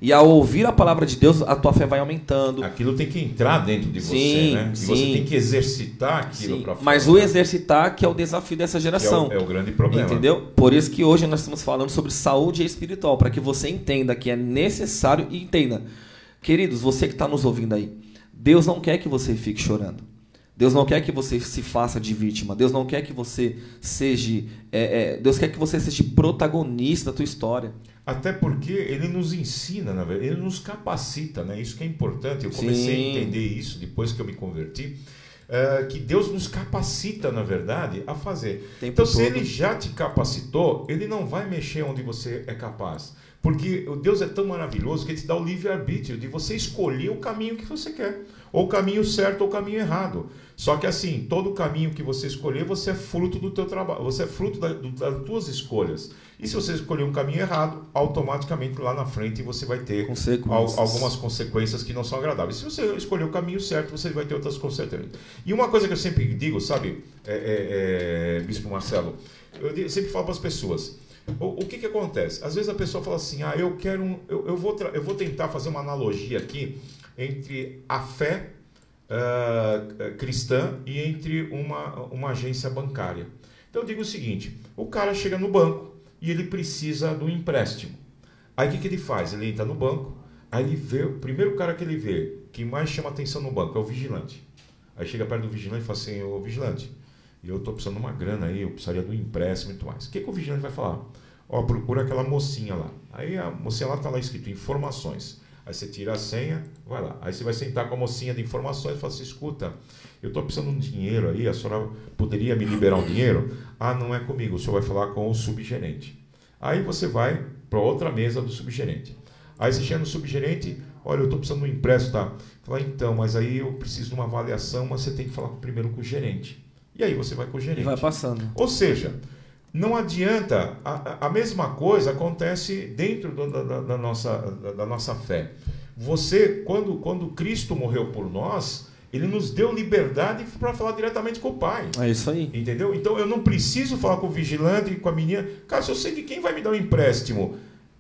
e ao ouvir a palavra de Deus, a tua fé vai aumentando. Aquilo tem que entrar dentro de você, né? E você tem que exercitar aquilo para fora. Mas o exercitar que é o desafio dessa geração. É o grande problema. Entendeu? Por isso que hoje nós estamos falando sobre saúde espiritual, para que você entenda que é necessário e entenda. Queridos, você que está nos ouvindo aí, Deus não quer que você fique chorando. Deus não quer que você se faça de vítima. Deus não quer que você seja... Deus quer que você seja protagonista da tua história. Até porque Ele nos ensina, na verdade, Ele nos capacita, né? Isso que é importante. Eu comecei a entender isso depois que eu me converti. Que Deus nos capacita, na verdade, a fazer. Então, se Ele já te capacitou, Ele não vai mexer onde você é capaz. Porque o Deus é tão maravilhoso que Ele te dá o livre-arbítrio de você escolher o caminho que você quer. Ou o caminho certo ou o caminho errado. Só que assim, todo caminho que você escolher, você é fruto do teu trabalho, você é fruto das tuas escolhas. E se você escolher um caminho errado, automaticamente lá na frente você vai ter algumas consequências que não são agradáveis. Se você escolher o caminho certo, você vai ter outras consequências. E uma coisa que eu sempre digo, sabe, Bispo Marcelo, eu sempre falo para as pessoas, o que acontece? Às vezes a pessoa fala assim, eu vou tentar fazer uma analogia aqui entre a fé cristã e entre uma agência bancária. Então eu digo o seguinte, o cara chega no banco e ele precisa do empréstimo. Aí o que ele faz? Ele entra no banco, aí ele vê, o primeiro cara que ele vê, que mais chama atenção no banco é o vigilante. Aí chega perto do vigilante e fala assim, ô vigilante, eu estou precisando de uma grana aí, eu precisaria do empréstimo e tudo mais. O que o vigilante vai falar? Procura aquela mocinha lá. Aí a mocinha lá está lá escrito informações. Aí você tira a senha, vai lá. Aí você vai sentar com a mocinha de informações e fala assim, escuta, eu estou precisando de um dinheiro aí, a senhora poderia me liberar um dinheiro? Ah, não é comigo, o senhor vai falar com o subgerente. Aí você vai para outra mesa do subgerente. Aí você chega no subgerente, olha, eu estou precisando de um empréstimo, tá? Fala, então, mas aí eu preciso de uma avaliação, mas você tem que falar primeiro com o gerente. E aí você vai com o gerente. E vai passando. Ou seja, não adianta, a mesma coisa acontece dentro da nossa fé. Você, quando Cristo morreu por nós, Ele nos deu liberdade para falar diretamente com o Pai. É isso aí. Entendeu? Então eu não preciso falar com o vigilante, com a menina. Cara, se eu sei que quem vai me dar um empréstimo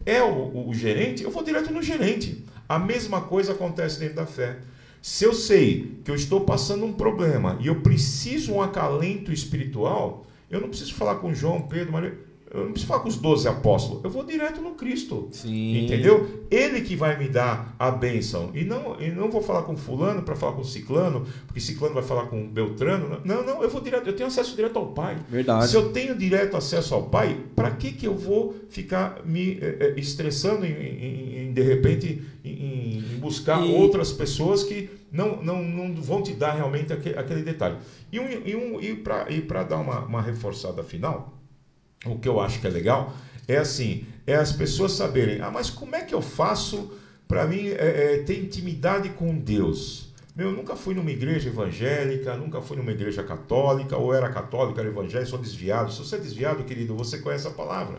é o gerente, eu vou direto no gerente. A mesma coisa acontece dentro da fé. Se eu sei que eu estou passando um problema e eu preciso um acalento espiritual, eu não preciso falar com João, Pedro, Maria, eu não preciso falar com os 12 apóstolos, eu vou direto no Cristo. Sim. Entendeu? Ele que vai me dar a bênção. E não vou falar com fulano para falar com ciclano, porque ciclano vai falar com Beltrano. Não, eu vou direto, eu tenho acesso direto ao Pai. Verdade. Se eu tenho direto acesso ao Pai, para que eu vou ficar me estressando de repente em buscar outras pessoas que não vão te dar realmente aquele detalhe. E para dar uma reforçada final, o que eu acho que é legal é assim, as pessoas saberem, mas como é que eu faço para mim ter intimidade com Deus? Eu nunca fui numa igreja evangélica, nunca fui numa igreja católica, ou era católica, era evangélica, sou desviado. Se você é desviado, querido, você conhece a palavra.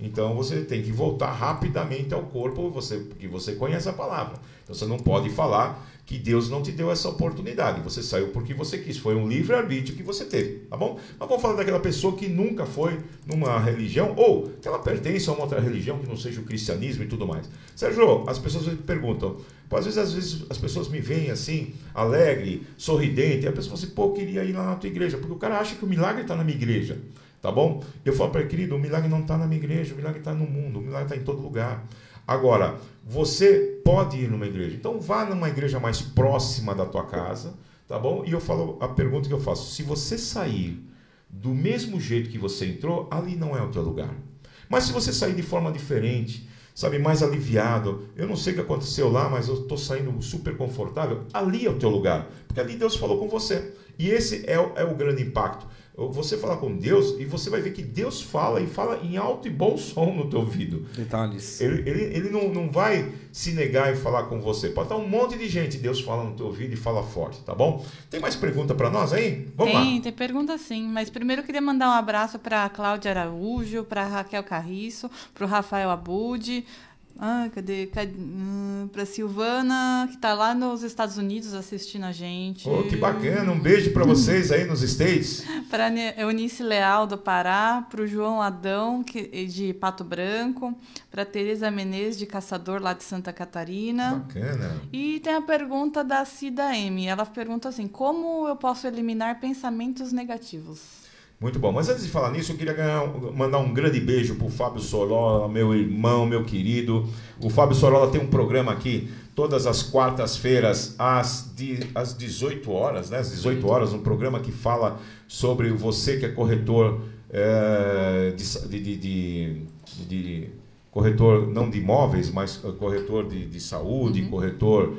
Então você tem que voltar rapidamente ao corpo, porque você conhece a palavra. Então você não pode falar que Deus não te deu essa oportunidade. Você saiu porque você quis. Foi um livre-arbítrio que você teve, tá bom? Mas vamos falar daquela pessoa que nunca foi numa religião ou que ela pertence a uma outra religião que não seja o cristianismo e tudo mais. Sérgio, as pessoas me perguntam, às vezes as pessoas me veem assim, alegre, sorridente, e a pessoa fala assim, pô, eu queria ir lá na tua igreja, porque o cara acha que o milagre está na minha igreja, tá bom? Eu falo para ele, querido, o milagre não está na minha igreja, o milagre está no mundo, o milagre está em todo lugar. Agora, você pode ir numa igreja, então vá numa igreja mais próxima da tua casa, tá bom? E eu falo, a pergunta que eu faço, se você sair do mesmo jeito que você entrou, ali não é o teu lugar. Mas se você sair de forma diferente, sabe, mais aliviado, eu não sei o que aconteceu lá, mas eu estou saindo super confortável, ali é o teu lugar, porque ali Deus falou com você. E esse é o grande impacto. Você falar com Deus e você vai ver que Deus fala e fala em alto e bom som no teu ouvido. Detalhes. Ele não vai se negar e falar com você. Pode estar um monte de gente, Deus fala no teu ouvido e fala forte, tá bom? Tem mais pergunta para nós aí? Vamos lá. Tem pergunta sim, mas primeiro eu queria mandar um abraço para a Cláudia Araújo, para a Raquel Carriço, para o Rafael Abud. Cadê? Pra Silvana, que tá lá nos Estados Unidos assistindo a gente. Oh, que bacana, um beijo para vocês aí nos States. Para Eunice Leal do Pará, pro João Adão de Pato Branco, para Tereza Menezes de Caçador lá de Santa Catarina. Bacana. E tem a pergunta da Cida M. Ela pergunta assim: como eu posso eliminar pensamentos negativos? Muito bom, mas antes de falar nisso, eu queria mandar um grande beijo para o Fábio Sorola, meu irmão, meu querido. O Fábio Sorola tem um programa aqui todas as quartas-feiras às 18 horas, né? Às 18 horas, um programa que fala sobre você que é corretor corretor não de imóveis, mas corretor de saúde, corretor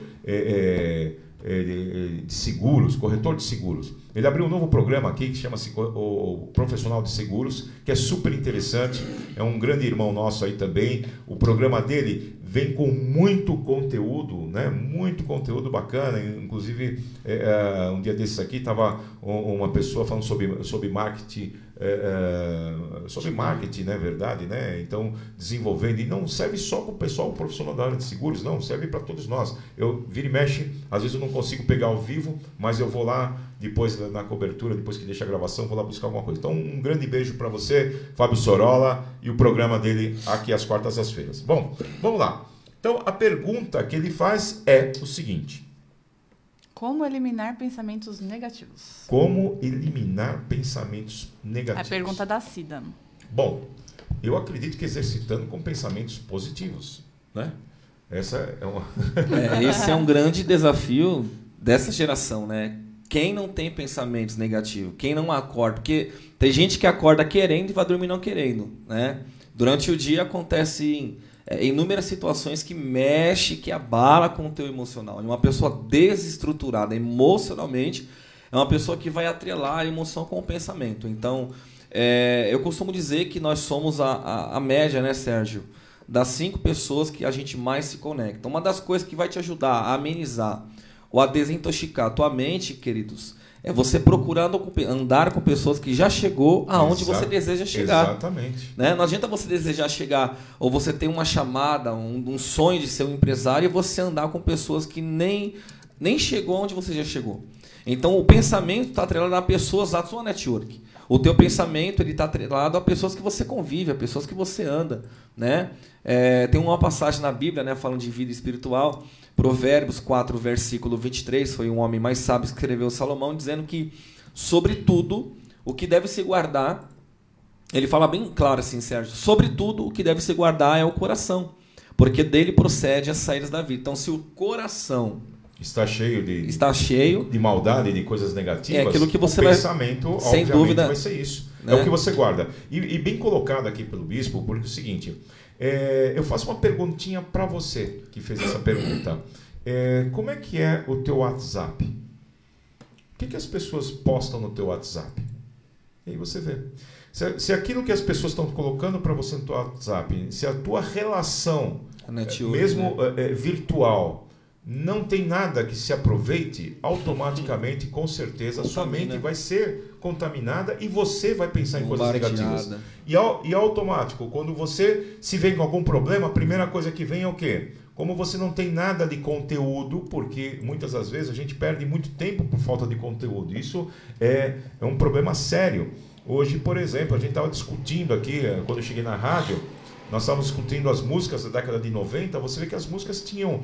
de seguros, corretor de seguros. Ele abriu um novo programa aqui que chama-se o Profissional de Seguros, que é super interessante, é um grande irmão nosso aí também. O programa dele vem com muito conteúdo, né? Muito conteúdo bacana. Inclusive, um dia desses aqui estava uma pessoa falando sobre marketing, né, verdade, né? Então, desenvolvendo, e não serve só para o pessoal profissional da área de seguros, não, serve para todos nós. Eu vira e mexe, às vezes eu não consigo pegar ao vivo, mas eu vou lá depois na cobertura, depois que deixa a gravação, vou lá buscar alguma coisa. Então, um grande beijo para você, Fábio Sorola, e o programa dele aqui às quartas-feiras. Bom, vamos lá. Então, a pergunta que ele faz é o seguinte: como eliminar pensamentos negativos? Como eliminar pensamentos negativos? A pergunta da Cida. Bom, eu acredito que exercitando com pensamentos positivos, né? Essa é uma... Esse é um grande desafio dessa geração, né? Quem não tem pensamentos negativos? Quem não acorda? Porque tem gente que acorda querendo e vai dormir não querendo, né? Durante o dia acontecem inúmeras situações que mexe, que abala com o teu emocional. E uma pessoa desestruturada emocionalmente é uma pessoa que vai atrelar a emoção com o pensamento. Então, eu costumo dizer que nós somos a média, né, Sérgio, das 5 pessoas que a gente mais se conecta. Uma das coisas que vai te ajudar a amenizar ou a desintoxicar a tua mente, queridos, é você procurando andar com pessoas que já chegou aonde você deseja chegar. Exatamente. Né? Não adianta você desejar chegar, ou você tem uma chamada, um sonho de ser um empresário, e você andar com pessoas que nem chegou onde você já chegou. Então, o pensamento está atrelado a pessoas da sua network. O teu pensamento está atrelado a pessoas que você convive, a pessoas que você anda. Né? Tem uma passagem na Bíblia, né, falando de vida espiritual, Provérbios 4, versículo 23, foi um homem mais sábio que escreveu, Salomão, dizendo que, sobre tudo, o que deve se guardar, ele fala bem claro assim, Sérgio, sobre tudo, o que deve se guardar é o coração, porque dele procede as saídas da vida. Então, se o coração está cheio de maldade, de coisas negativas, aquilo que você o pensamento, vai, sem obviamente, dúvida, vai ser isso. Né? É o que você guarda. E bem colocado aqui pelo bispo, porque é o seguinte, eu faço uma perguntinha para você que fez essa pergunta. Como é que é o teu WhatsApp? O que as pessoas postam no teu WhatsApp? E aí você vê. Se aquilo que as pessoas estão colocando para você no teu WhatsApp, se a tua relação, mesmo virtual, não tem nada que se aproveite, automaticamente, com certeza, a sua mente vai ser contaminada e você vai pensar em coisas negativas. E automático, quando você se vê com algum problema, a primeira coisa que vem é o quê? como você não tem nada de conteúdo, porque muitas das vezes a gente perde muito tempo por falta de conteúdo. Isso é um problema sério. Hoje, por exemplo, a gente estava discutindo aqui, quando eu cheguei na rádio, nós estávamos discutindo as músicas da década de 90, você vê que as músicas tinham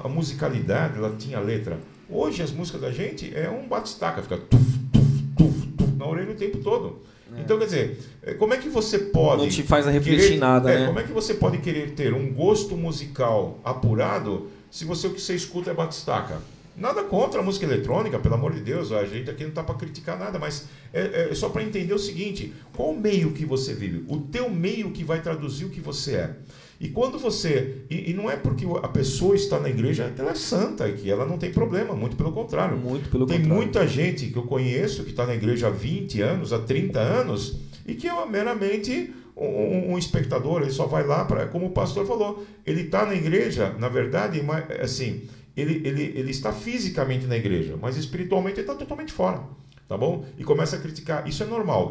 a musicalidade, ela tinha letra. Hoje as músicas da gente é um bate-estaca, fica tuf, tuf, tuf, tuf, na orelha o tempo todo. Então, quer dizer, como é que você pode... Não te faz refletir nada, né? Como é que você pode querer ter um gosto musical apurado se o que você escuta é batistaca? Nada contra a música eletrônica, pelo amor de Deus, a gente aqui não está para criticar nada, mas é só para entender o seguinte, qual o meio que você vive? O teu meio que vai traduzir o que você é. E quando você... E não é porque a pessoa está na igreja que ela é santa e que ela não tem problema, muito pelo contrário. Tem muita gente que eu conheço que está na igreja há 20 anos, há 30 anos, e que é meramente um espectador, ele só vai lá para... Como o pastor falou, ele está na igreja, na verdade, assim, ele está fisicamente na igreja, mas espiritualmente ele está totalmente fora. Tá bom? E começa a criticar. Isso é normal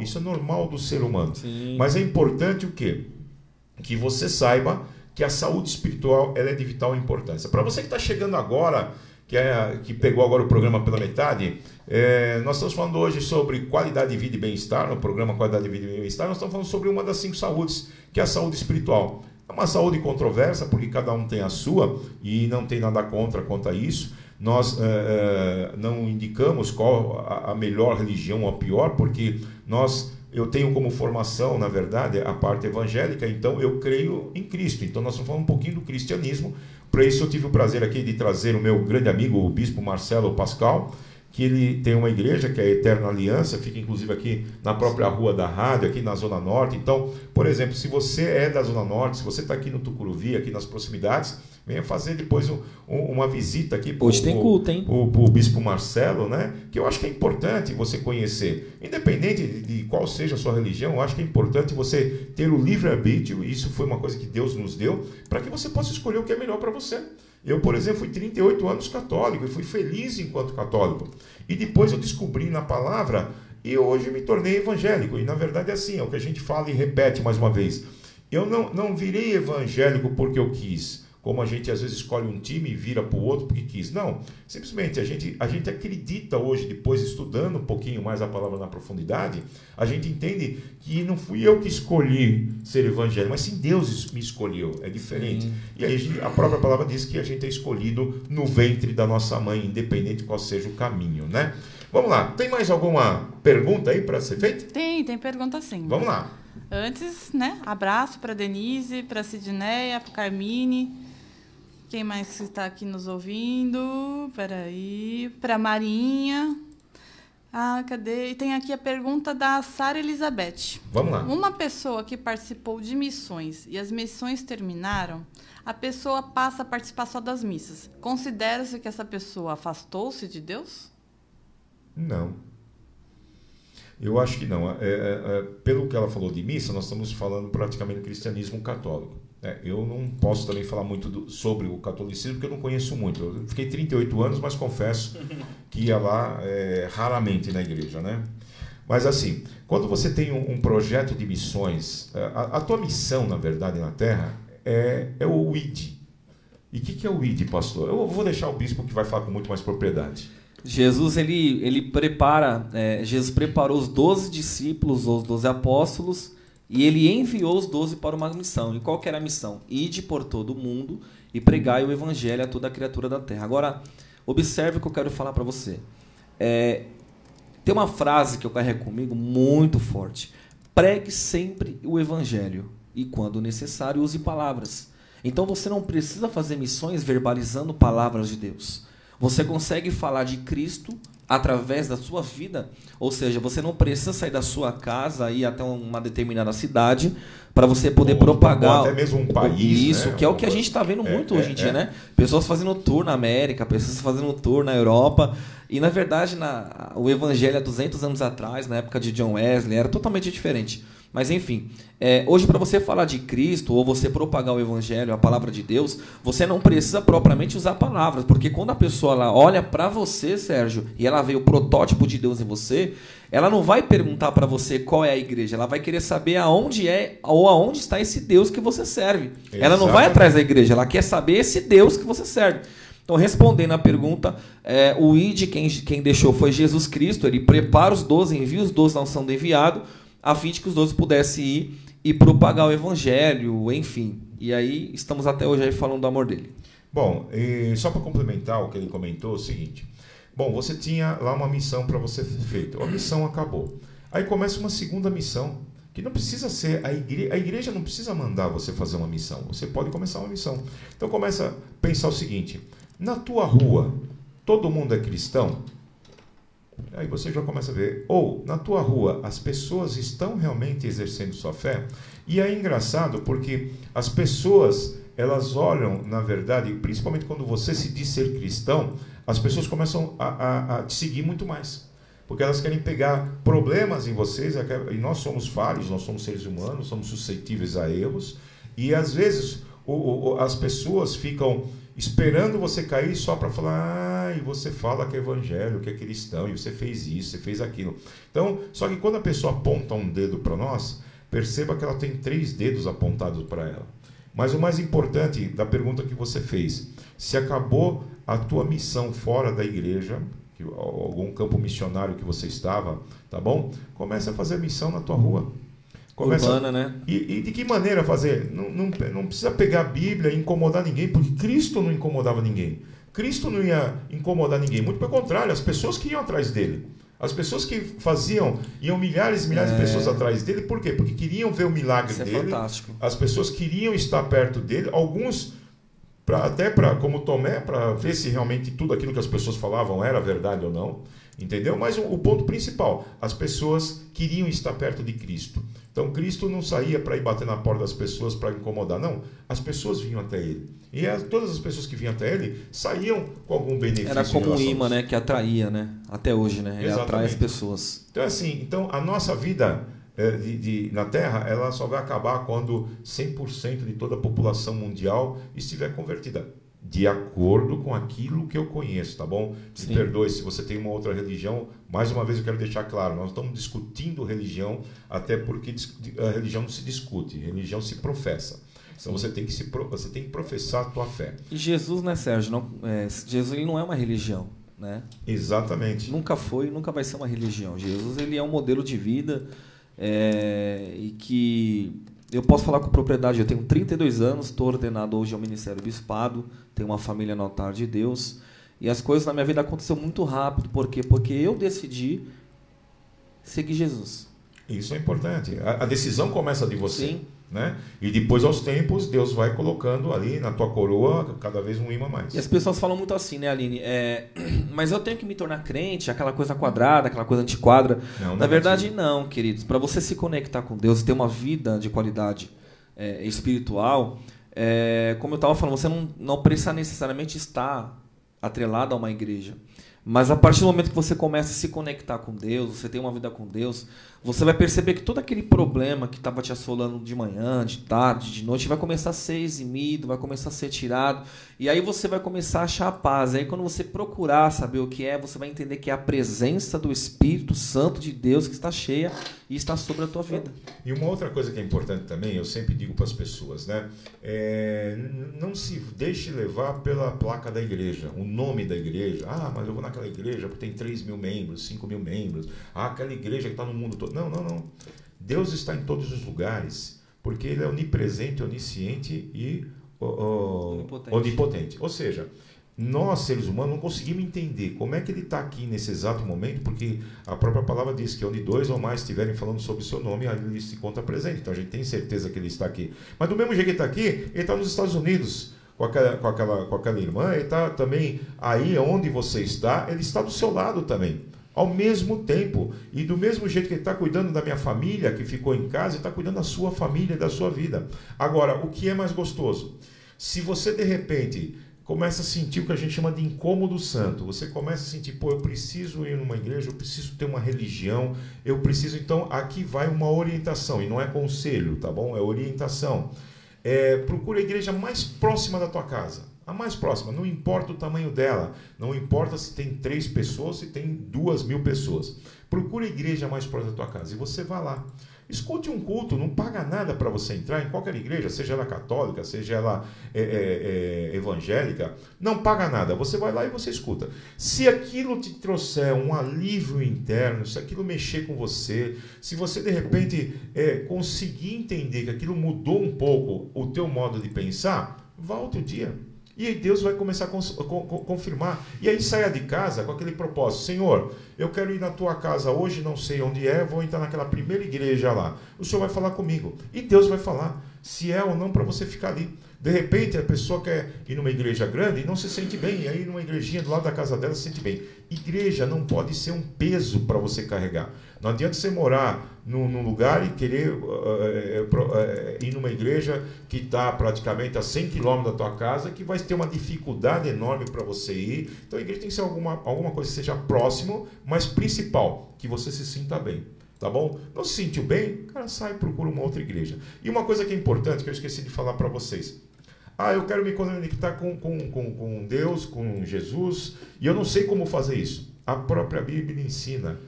do ser humano. Sim. Mas é importante o quê? Que você saiba que a saúde espiritual ela é de vital importância. Para você que está chegando agora, que pegou agora o programa pela metade, nós estamos falando hoje sobre qualidade de vida e bem-estar, no programa Qualidade de Vida e Bem-Estar, nós estamos falando sobre uma das 5 saúdes, que é a saúde espiritual. É uma saúde controversa, porque cada um tem a sua, e não tem nada quanto a isso. Nós não indicamos qual a melhor religião ou a pior, porque eu tenho como formação, na verdade, a parte evangélica, então eu creio em Cristo. Então nós vamos falar um pouquinho do cristianismo. Para isso eu tive o prazer aqui de trazer o meu grande amigo, o bispo Marcelo Pascal, que ele tem uma igreja que é a Eterna Aliança, fica inclusive aqui na própria rua da rádio, aqui na Zona Norte. Então, por exemplo, se você é da Zona Norte, se você está aqui no Tucuruvi, aqui nas proximidades, venha fazer depois uma visita aqui para o bispo Marcelo, né? Que eu acho que é importante você conhecer. Independente de qual seja a sua religião, eu acho que é importante você ter o livre-arbítrio, e isso foi uma coisa que Deus nos deu, para que você possa escolher o que é melhor para você. Eu, por exemplo, fui 38 anos católico e fui feliz enquanto católico. E depois eu descobri na palavra e hoje me tornei evangélico. E na verdade é assim, é o que a gente fala e repete mais uma vez. Eu não virei evangélico porque eu quis, como a gente às vezes escolhe um time e vira para o outro porque quis. Não, simplesmente a gente acredita hoje, depois estudando um pouquinho mais a palavra na profundidade, a gente entende que não fui eu que escolhi ser evangélico, mas sim Deus me escolheu, é diferente. E aí a própria palavra diz que a gente é escolhido no ventre da nossa mãe, independente de qual seja o caminho, né? Vamos lá, tem mais alguma pergunta aí para ser feita? Tem pergunta sim. Vamos lá. Antes, né, abraço para Denise, para Sidneia, para Carmine. Quem mais está aqui nos ouvindo? Peraí. Para Marinha. Cadê? E tem aqui a pergunta da Sara Elizabeth. Vamos lá. Uma pessoa que participou de missões e as missões terminaram, a pessoa passa a participar só das missas. Considera-se que essa pessoa afastou-se de Deus? Não. Eu acho que não. Pelo que ela falou de missa, nós estamos falando praticamente do cristianismo católico. Eu não posso também falar muito sobre o catolicismo, porque eu não conheço muito. Eu fiquei 38 anos, mas confesso que ia lá raramente na igreja, né? Mas assim, quando você tem um projeto de missões, a tua missão, na verdade, na Terra é o ID. E o que é o ID, pastor? Eu vou deixar o bispo que vai falar com muito mais propriedade. Jesus Jesus preparou os 12 discípulos, os 12 apóstolos, e ele enviou os 12 para uma missão. E qual que era a missão? Ide por todo o mundo e pregai o evangelho a toda a criatura da terra. Agora, observe o que eu quero falar para você. Tem uma frase que eu carrego comigo muito forte. Pregue sempre o evangelho e, quando necessário, use palavras. Então, você não precisa fazer missões verbalizando palavras de Deus. Você consegue falar de Cristo através da sua vida, ou seja, você não precisa sair da sua casa e ir até uma determinada cidade para você poder propagar, ou até mesmo um país, isso, né? Que é o que a gente está vendo muito hoje em dia, né? Pessoas fazendo tour na América, pessoas fazendo tour na Europa, e na verdade o evangelho há 200 anos atrás, na época de John Wesley, era totalmente diferente. Mas enfim, hoje para você falar de Cristo ou você propagar o Evangelho, a palavra de Deus, você não precisa propriamente usar palavras, porque quando a pessoa ela olha para você, Sérgio, e ela vê o protótipo de Deus em você, ela não vai perguntar para você qual é a igreja, ela vai querer saber aonde é ou aonde está esse Deus que você serve. Exatamente. Ela não vai atrás da igreja, ela quer saber esse Deus que você serve. Então, respondendo a pergunta, o ID, quem deixou foi Jesus Cristo, ele prepara os 12, envia os 12 não sendo enviado, a fim de que os 12 pudessem ir e propagar o Evangelho, enfim. E aí, estamos até hoje aí falando do amor dele. Bom, e só para complementar o que ele comentou, é o seguinte. Bom, você tinha lá uma missão para você ser feita. A missão acabou. Aí começa uma segunda missão, que não precisa ser a igreja não precisa mandar você fazer uma missão. Você pode começar uma missão. Então, começa a pensar o seguinte. Na tua rua, todo mundo é cristão? Aí você já começa a ver. Ou, na tua rua, as pessoas estão realmente exercendo sua fé? E é engraçado porque as pessoas, elas olham, na verdade, principalmente quando você se diz ser cristão, as pessoas começam a te seguir muito mais. Porque elas querem pegar problemas em vocês, e nós somos falhos, nós somos seres humanos, somos suscetíveis a erros, e às vezes as pessoas ficam esperando você cair só para falar, e você fala que é evangelho, que é cristão, e você fez isso, você fez aquilo. Então, só que quando a pessoa aponta um dedo para nós, perceba que ela tem 3 dedos apontados para ela. Mas o mais importante da pergunta que você fez, se acabou a tua missão fora da igreja, algum campo missionário que você estava, tá bom? Começa a fazer missão na tua rua. Urbana, né? E de que maneira fazer? Não precisa pegar a Bíblia e incomodar ninguém, porque Cristo não incomodava ninguém. Cristo não ia incomodar ninguém. Muito pelo contrário, as pessoas que iam atrás dele. As pessoas que iam milhares e milhares de pessoas atrás dele. Por quê? Porque queriam ver o milagre dele. É fantástico. As pessoas queriam estar perto dele. Alguns, como Tomé, para ver se realmente tudo aquilo que as pessoas falavam era verdade ou não. Entendeu? Mas o ponto principal, as pessoas queriam estar perto de Cristo. Então, Cristo não saía para ir bater na porta das pessoas para incomodar, não. As pessoas vinham até ele. E todas as pessoas que vinham até ele saíam com algum benefício. Era como um imã, né, que atraía, né? Até hoje, né? Ele Exatamente. Atrai as pessoas. Então, assim, a nossa vida na Terra, ela só vai acabar quando 100% de toda a população mundial estiver convertida. De acordo com aquilo que eu conheço, tá bom? Me perdoe se você tem uma outra religião. Mais uma vez eu quero deixar claro, nós estamos discutindo religião, até porque a religião não se discute, religião se professa. Então você tem que professar a tua fé. E Jesus, né, Sérgio? Jesus ele não é uma religião, né? Exatamente. Nunca foi e nunca vai ser uma religião. Jesus ele é um modelo de vida e que... Eu posso falar com propriedade, eu tenho 32 anos, estou ordenado hoje ao Ministério Bispado, tenho uma família no altar de Deus, e as coisas na minha vida aconteceram muito rápido. Por quê? Porque eu decidi seguir Jesus. Isso é importante. A decisão começa de você. Sim. Né? E depois, aos tempos, Deus vai colocando ali na tua coroa cada vez um imã mais. E as pessoas falam muito assim, né, Aline? Mas eu tenho que me tornar crente, aquela coisa quadrada, aquela coisa antiquadra. Na verdade, não, queridos. Para você se conectar com Deus e ter uma vida de qualidade espiritual, como eu estava falando, você não precisa necessariamente estar atrelado a uma igreja. Mas a partir do momento que você começa a se conectar com Deus, você tem uma vida com Deus, você vai perceber que todo aquele problema que estava te assolando de manhã, de tarde, de noite, vai começar a ser eximido, vai começar a ser tirado. E aí você vai começar a achar a paz. Aí quando você procurar saber o que é, você vai entender que é a presença do Espírito Santo de Deus que está cheia e está sobre a tua vida. E uma outra coisa que é importante também, eu sempre digo para as pessoas, né? Não se deixe levar pela placa da igreja, o nome da igreja. Ah, mas eu vou naquela igreja porque tem 3 mil membros, 5 mil membros. Ah, aquela igreja que está no mundo todo. Não. Deus está em todos os lugares, porque Ele é onipresente, onisciente e onipotente. Ou seja, nós, seres humanos, não conseguimos entender como é que Ele está aqui nesse exato momento, porque a própria palavra diz que onde 2 ou mais estiverem falando sobre o seu nome, Ele se conta presente. Então a gente tem certeza que Ele está aqui. Mas do mesmo jeito que Ele está aqui, Ele está nos Estados Unidos, com aquela irmã, Ele está também aí onde você está, Ele está do seu lado também. Ao mesmo tempo, e do mesmo jeito que Ele está cuidando da minha família, que ficou em casa, Ele está cuidando da sua família e da sua vida. Agora, o que é mais gostoso? Se você, de repente, começa a sentir o que a gente chama de incômodo santo. Você começa a sentir, pô, eu preciso ir numa igreja, eu preciso ter uma religião, eu preciso... Então, aqui vai uma orientação, e não é conselho, tá bom? É orientação. Procura a igreja mais próxima da tua casa. A mais próxima, não importa o tamanho dela, não importa se tem 3 pessoas, se tem 2.000 pessoas. Procura a igreja mais próxima da tua casa e você vai lá. Escute um culto, não paga nada para você entrar em qualquer igreja, seja ela católica, seja ela evangélica, não paga nada. Você vai lá e você escuta. Se aquilo te trouxer um alívio interno, se aquilo mexer com você, se você de repente conseguir entender que aquilo mudou um pouco o teu modo de pensar, vá outro dia. E aí Deus vai começar a confirmar. E aí saia de casa com aquele propósito. Senhor, eu quero ir na tua casa hoje, não sei onde é, vou entrar naquela primeira igreja lá. O Senhor vai falar comigo. E Deus vai falar se é ou não para você ficar ali. De repente a pessoa quer ir numa igreja grande e não se sente bem. E aí numa igrejinha do lado da casa dela se sente bem. Igreja não pode ser um peso para você carregar. Não adianta você morar num lugar e querer ir numa igreja que está praticamente a 100 km da tua casa, que vai ter uma dificuldade enorme para você ir. Então a igreja tem que ser alguma coisa que seja próximo, mas principal, que você se sinta bem. Tá bom? Não se sentiu bem? Cara, sai e procura uma outra igreja. E uma coisa que é importante, que eu esqueci de falar para vocês. Eu quero me conectar com Deus, com Jesus, e eu não sei como fazer isso. A própria Bíblia ensina.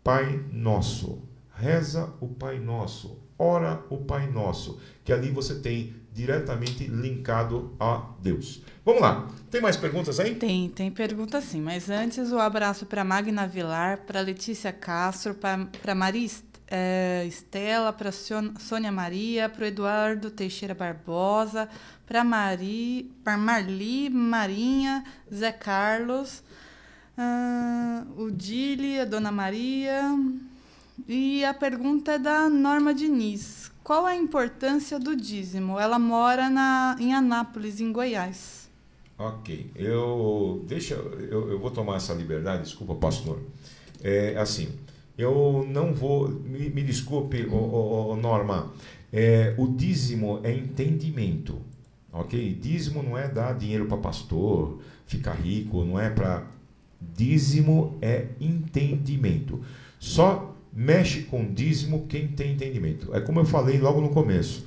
Pai Nosso. Reza o Pai Nosso. Ora o Pai Nosso. Que ali você tem diretamente linkado a Deus. Vamos lá. Tem mais perguntas aí? Tem pergunta sim. Mas antes, um abraço para Magna Vilar, para Letícia Castro, para Maria Estela, para Sônia Maria, para o Eduardo Teixeira Barbosa, para Marli Marinha, Zé Carlos, o Dili, a Dona Maria. E a pergunta é da Norma Diniz. Qual a importância do dízimo? Ela mora em Anápolis, em Goiás. Ok. Eu vou tomar essa liberdade, desculpa, pastor. Assim, eu não vou... Me desculpe, Norma. O dízimo é entendimento. Ok? Dízimo não é dar dinheiro para pastor, ficar rico, não é para... Dízimo é entendimento. Só mexe com dízimo quem tem entendimento. É como eu falei logo no começo.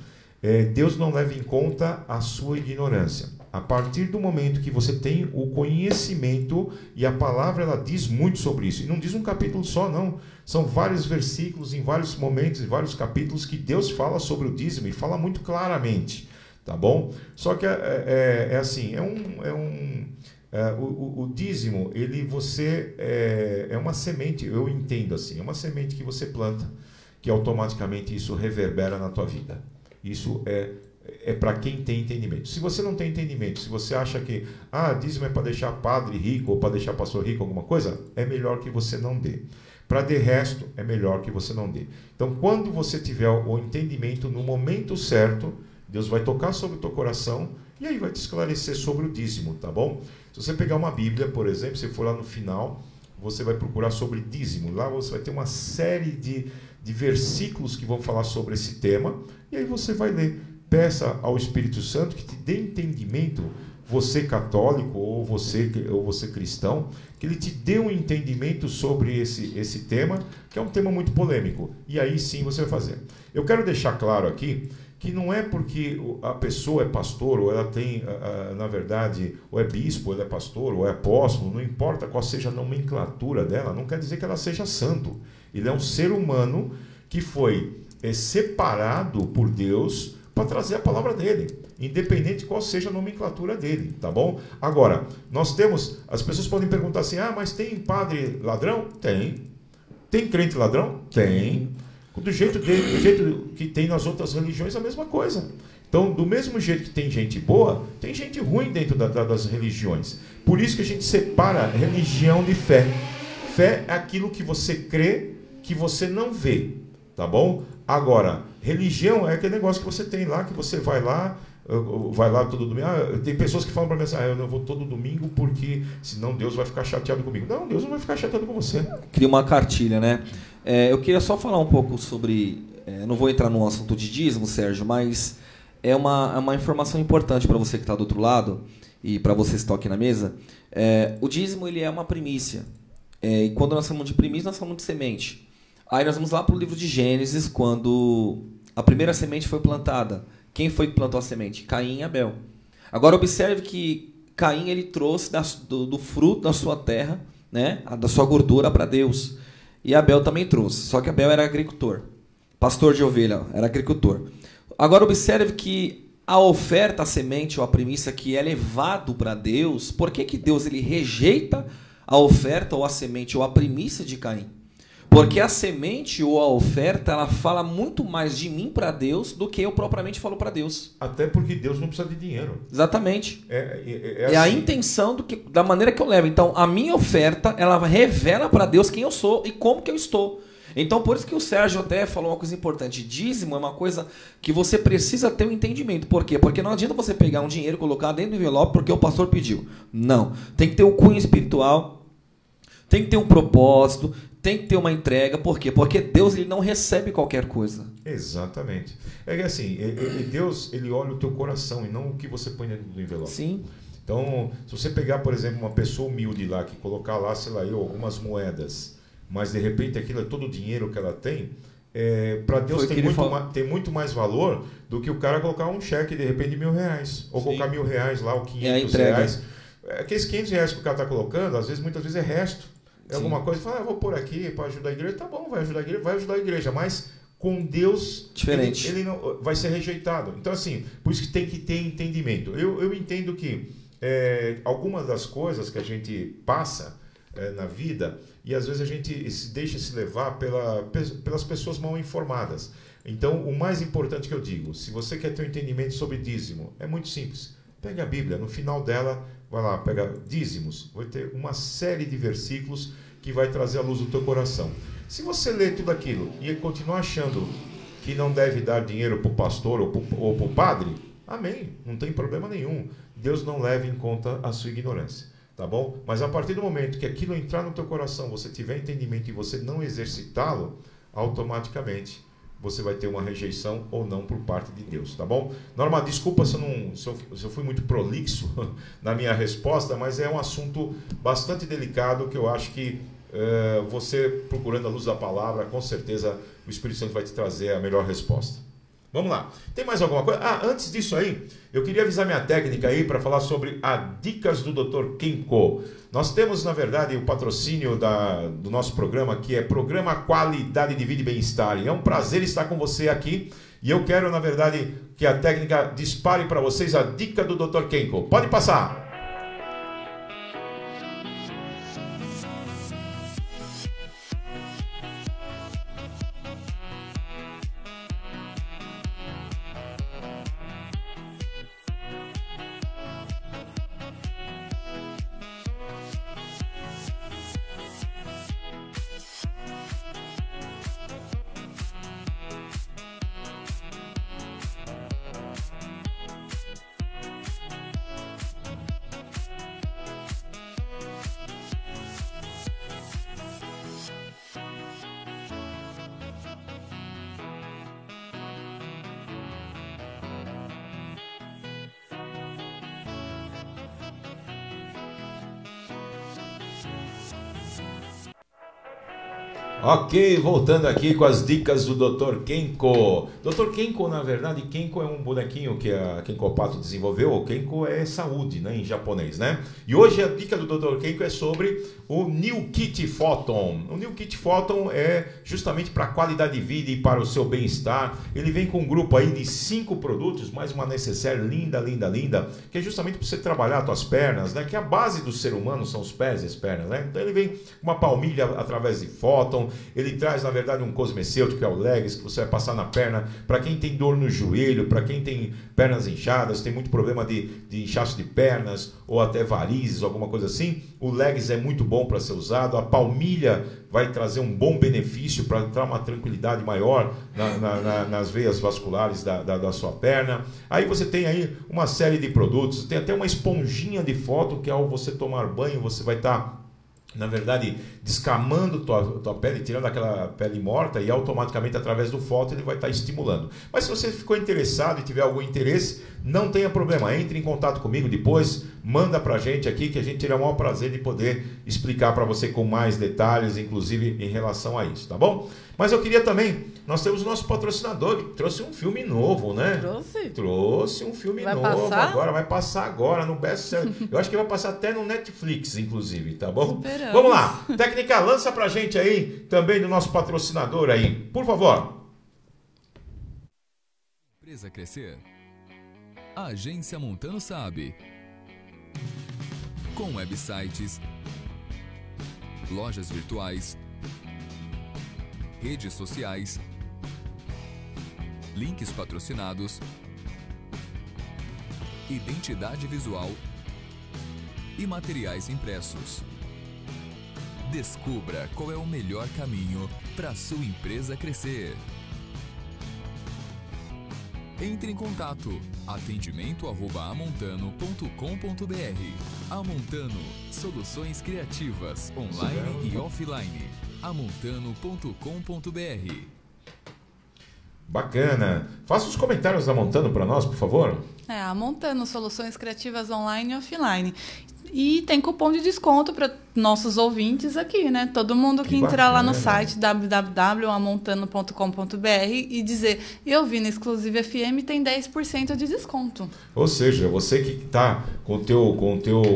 Deus não leva em conta a sua ignorância. A partir do momento que você tem o conhecimento, e a palavra ela diz muito sobre isso, e não diz um capítulo só, não. São vários versículos, em vários momentos, em vários capítulos, que Deus fala sobre o dízimo, e fala muito claramente, tá bom? Só que assim, o dízimo, é uma semente, eu entendo assim, é uma semente que você planta, que automaticamente isso reverbera na tua vida. Isso é para quem tem entendimento. Se você não tem entendimento, se você acha que dízimo é para deixar padre rico ou para deixar pastor rico, alguma coisa, é melhor que você não dê. Para de resto, é melhor que você não dê. Então, quando você tiver o entendimento no momento certo, Deus vai tocar sobre o teu coração e aí vai te esclarecer sobre o dízimo, tá bom? Se você pegar uma Bíblia, por exemplo, se for lá no final, você vai procurar sobre dízimo. Lá você vai ter uma série de versículos que vão falar sobre esse tema, e aí você vai ler. Peça ao Espírito Santo que te dê entendimento, você católico ou você cristão, que ele te dê um entendimento sobre esse tema, que é um tema muito polêmico. E aí sim você vai fazer. Eu quero deixar claro aqui que não é porque a pessoa é pastor, ou ela tem, na verdade, ou é bispo, ou ela é pastor, ou é apóstolo, não importa qual seja a nomenclatura dela, não quer dizer que ela seja santo. Ele é um ser humano que foi separado por Deus para trazer a palavra dele, independente de qual seja a nomenclatura dele, tá bom? Agora, as pessoas podem perguntar assim, mas tem padre ladrão? Tem. Tem crente ladrão? Tem. Do jeito que tem nas outras religiões, a mesma coisa. Então, do mesmo jeito que tem gente boa, tem gente ruim dentro das religiões. Por isso que a gente separa religião de fé. Fé é aquilo que você crê, que você não vê, tá bom? Agora, religião é aquele negócio que você tem lá, que você vai lá todo domingo. Tem pessoas que falam para mim assim, eu não vou todo domingo porque senão Deus vai ficar chateado comigo. Não, Deus não vai ficar chateado com você. Cria uma cartilha, né? Eu queria só falar um pouco sobre... não vou entrar no assunto de dízimo, Sérgio, mas é uma informação importante para você que está do outro lado, e para vocês que estão aqui na mesa, o dízimo ele é uma primícia. E quando nós falamos de primícia, nós falamos de semente. Aí nós vamos lá para o livro de Gênesis, quando a primeira semente foi plantada. Quem foi que plantou a semente? Caim e Abel. Agora observe que Caim ele trouxe do fruto da sua terra, né, da sua gordura para Deus. E Abel também trouxe, só que Abel era agricultor. Pastor de ovelha, era agricultor. Agora observe que a oferta, a semente ou a primícia que é levado para Deus, por que Deus ele rejeita a oferta ou a semente ou a primícia de Caim? Porque a semente ou a oferta, ela fala muito mais de mim para Deus do que eu propriamente falo para Deus. Até porque Deus não precisa de dinheiro. Exatamente. É assim. A intenção da maneira que eu levo. Então, a minha oferta, ela revela para Deus quem eu sou e como que eu estou. Então, por isso que o Sérgio até falou uma coisa importante. Dízimo é uma coisa que você precisa ter um entendimento. Por quê? Porque não adianta você pegar um dinheiro e colocar dentro do envelope porque o pastor pediu. Não. Tem que ter um cunho espiritual, tem que ter um propósito, tem que ter uma entrega. Por quê? Porque Deus ele não recebe qualquer coisa. Exatamente. É que assim, Deus ele olha o teu coração e não o que você põe dentro do envelope. Sim. Então, se você pegar, por exemplo, uma pessoa humilde lá, que colocar lá, sei lá, algumas moedas, mas de repente aquilo é todo o dinheiro que ela tem, para Deus tem muito mais valor do que o cara colocar um cheque de repente de R$1.000, ou colocar R$1.000 lá, ou R$500. Aqueles R$500 que o cara está colocando, muitas vezes é resto. É alguma coisa, fala, vou pôr aqui para ajudar a igreja, tá bom, vai ajudar a igreja, mas com Deus diferente. Ele não vai ser rejeitado. Então assim, por isso que tem que ter entendimento. Eu entendo que algumas das coisas que a gente passa na vida, e às vezes a gente deixa se levar pelas pessoas mal informadas. Então o mais importante que eu digo, se você quer ter um entendimento sobre dízimo, é muito simples. Pega a Bíblia, no final dela, vai lá, pega dízimos, vai ter uma série de versículos que vai trazer a luz do teu coração. Se você ler tudo aquilo e continuar achando que não deve dar dinheiro para o pastor ou para o padre, amém, não tem problema nenhum. Deus não leva em conta a sua ignorância, tá bom? Mas a partir do momento que aquilo entrar no teu coração, você tiver entendimento e você não exercitá-lo, automaticamente você vai ter uma rejeição ou não por parte de Deus, tá bom? Norma, desculpa se eu fui muito prolixo na minha resposta, mas é um assunto bastante delicado que eu acho que você, procurando a luz da palavra, com certeza o Espírito Santo vai te trazer a melhor resposta. Vamos lá. Tem mais alguma coisa? Antes disso aí, eu queria avisar minha técnica aí para falar sobre as dicas do Dr. Kenko. Nós temos, na verdade, o patrocínio do nosso programa, que é Programa Qualidade de Vida e Bem-Estar. E é um prazer estar com você aqui. E eu quero, na verdade, que a técnica dispare para vocês a dica do Dr. Kenko. Pode passar. Ok, voltando aqui com as dicas do Dr. Kenko. Dr. Kenko, na verdade, Kenko é um bonequinho que a Kenko Pato desenvolveu. O Kenko é saúde, né, em japonês, né? E hoje a dica do Dr. Kenko é sobre o New Kit Photon. O New Kit Photon é justamente para a qualidade de vida e para o seu bem-estar. Ele vem com um grupo aí de 5 produtos, mais uma necessaire linda, linda, linda, que é justamente para você trabalhar as tuas pernas, né? Que a base do ser humano são os pés e as pernas, né? Então ele vem com uma palmilha através de Photon. Ele traz, na verdade, um cosmecêutico, que é o Legs, que você vai passar na perna para quem tem dor no joelho, para quem tem pernas inchadas, tem muito problema de inchaço de pernas ou até varizes, alguma coisa assim. O Legs é muito bom para ser usado. A palmilha vai trazer um bom benefício para dar uma tranquilidade maior nas veias vasculares da sua perna. Aí você tem aí uma série de produtos. Tem até uma esponjinha de Photon, que ao você tomar banho, você vai estar na verdade, descamando tua pele, tirando aquela pele morta, e automaticamente através do fóton ele vai estar estimulando. Mas se você ficou interessado e tiver algum interesse, não tenha problema, entre em contato comigo depois, manda pra gente aqui que a gente terá o maior prazer de poder explicar para você com mais detalhes, inclusive em relação a isso, tá bom? Mas eu queria também, nós temos o nosso patrocinador que trouxe um filme novo, né? Trouxe um filme novo agora, vai passar agora no best-seller. Eu acho que vai passar até no Netflix, inclusive, tá bom? Esperamos. Vamos lá, Técnica, lança pra gente aí, também do nosso patrocinador aí, por favor. Empresa crescer? A Agência Montano sabe. Com websites, lojas virtuais, redes sociais, links patrocinados, identidade visual e materiais impressos. Descubra qual é o melhor caminho para sua empresa crescer. Entre em contato. atendimento@amontano.com.br. Amontano, soluções criativas, online e offline. amontano.com.br. Bacana. Faça os comentários da Montano para nós, por favor. A Montano, soluções criativas online e offline. E tem cupom de desconto para nossos ouvintes aqui, né? Todo mundo que entrar lá no site www.amontano.com.br e dizer eu vi na Exclusive FM tem 10% de desconto. Ou seja, você que está com o teu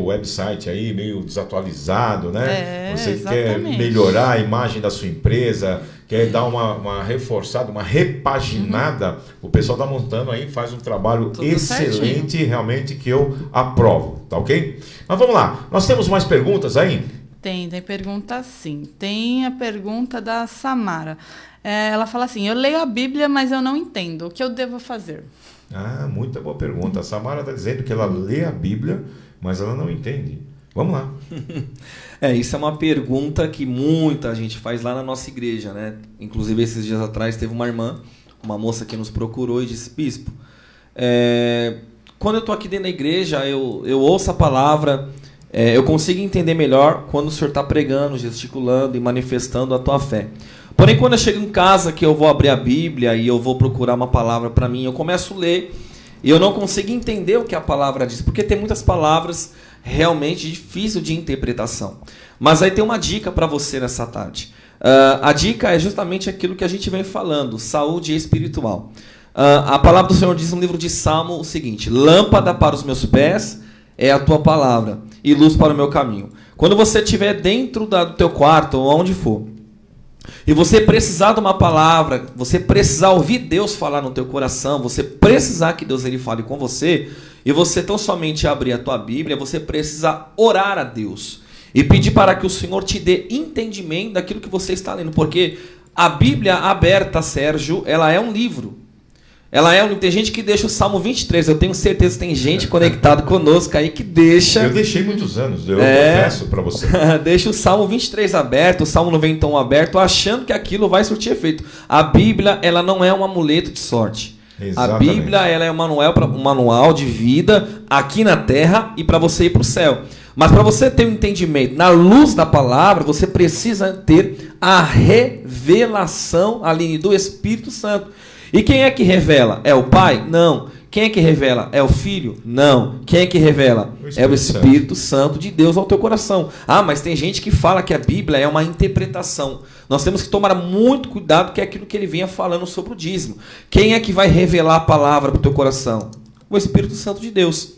website aí meio desatualizado, né? Você que quer melhorar a imagem da sua empresa, quer dar uma reforçada, uma repaginada, o pessoal da Montano aí faz um trabalho excelente, certinho. Realmente que eu aprovo, tá ok? Mas vamos lá, nós temos mais perguntas aí? Tem pergunta sim. Tem a pergunta da Samara. Ela fala assim, eu leio a Bíblia, mas eu não entendo. O que eu devo fazer? Ah, muita boa pergunta. A Samara está dizendo que ela lê a Bíblia, mas ela não entende. Vamos lá. Isso é uma pergunta que muita gente faz lá na nossa igreja, né? Inclusive, esses dias atrás, teve uma irmã, uma moça que nos procurou e disse, bispo, quando eu estou aqui dentro da igreja, eu ouço a palavra, eu consigo entender melhor quando o senhor está pregando, gesticulando e manifestando a tua fé. Porém, quando eu chego em casa, que eu vou abrir a Bíblia e eu vou procurar uma palavra para mim, eu começo a ler e eu não consigo entender o que a palavra diz, porque tem muitas palavras realmente difíceis de interpretação. Mas aí tem uma dica para você nessa tarde. A dica é justamente aquilo que a gente vem falando, saúde espiritual. A palavra do Senhor diz no livro de Salmo o seguinte, lâmpada para os meus pés é a tua palavra e luz para o meu caminho. Quando você estiver dentro do teu quarto ou onde for, e você precisar de uma palavra, você precisar ouvir Deus falar no teu coração, você precisar que Deus ele fale com você, e você tão somente abrir a tua Bíblia, você precisa orar a Deus e pedir para que o Senhor te dê entendimento daquilo que você está lendo, porque a Bíblia aberta, Sérgio, ela é um livro. Tem gente que deixa o Salmo 23, eu tenho certeza que tem gente conectada conosco aí que deixa... Eu deixei muitos anos, eu confesso para você. Deixa o Salmo 23 aberto, o Salmo 91 aberto, achando que aquilo vai surtir efeito. A Bíblia, ela não é um amuleto de sorte. Exatamente. A Bíblia, ela é um manual de vida aqui na terra e para você ir para o céu. Mas para você ter um entendimento na luz da palavra, você precisa ter a revelação, Aline, do Espírito Santo. E quem é que revela? É o Pai? Não. Quem é que revela? É o Filho? Não. Quem é que revela? É o Espírito Santo de Deus ao teu coração. Ah, mas tem gente que fala que a Bíblia é uma interpretação. Nós temos que tomar muito cuidado, que é aquilo que ele vinha falando sobre o dízimo. Quem é que vai revelar a palavra para o teu coração? O Espírito Santo de Deus.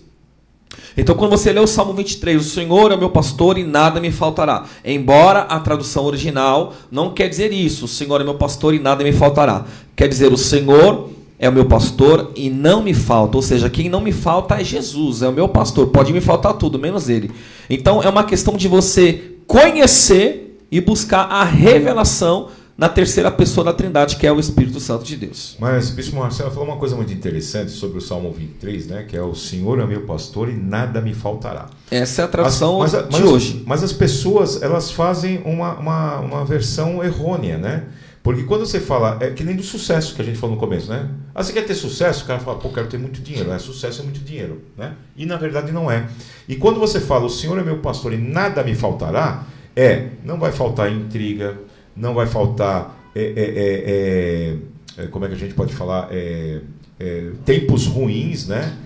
Então, quando você lê o Salmo 23, o Senhor é o meu pastor e nada me faltará. Embora a tradução original não quer dizer isso, o Senhor é meu pastor e nada me faltará. Quer dizer, o Senhor é o meu pastor e não me falta. Ou seja, quem não me falta é Jesus, é o meu pastor. Pode me faltar tudo, menos ele. Então, é uma questão de você conhecer e buscar a revelação na terceira pessoa da Trindade, que é o Espírito Santo de Deus. Mas, Bispo Marcelo falou uma coisa muito interessante sobre o Salmo 23, né? Que é o Senhor é meu pastor e nada me faltará. Essa é a tradução de hoje. Mas as pessoas, elas fazem uma versão errônea, né? Porque quando você fala, é que nem do sucesso que a gente falou no começo, né? Ah, você quer ter sucesso? O cara fala, pô, quero ter muito dinheiro. Sucesso é muito dinheiro, né? E na verdade não é. E quando você fala, o Senhor é meu pastor e nada me faltará, não vai faltar intriga, não vai faltar, como é que a gente pode falar, tempos ruins, né?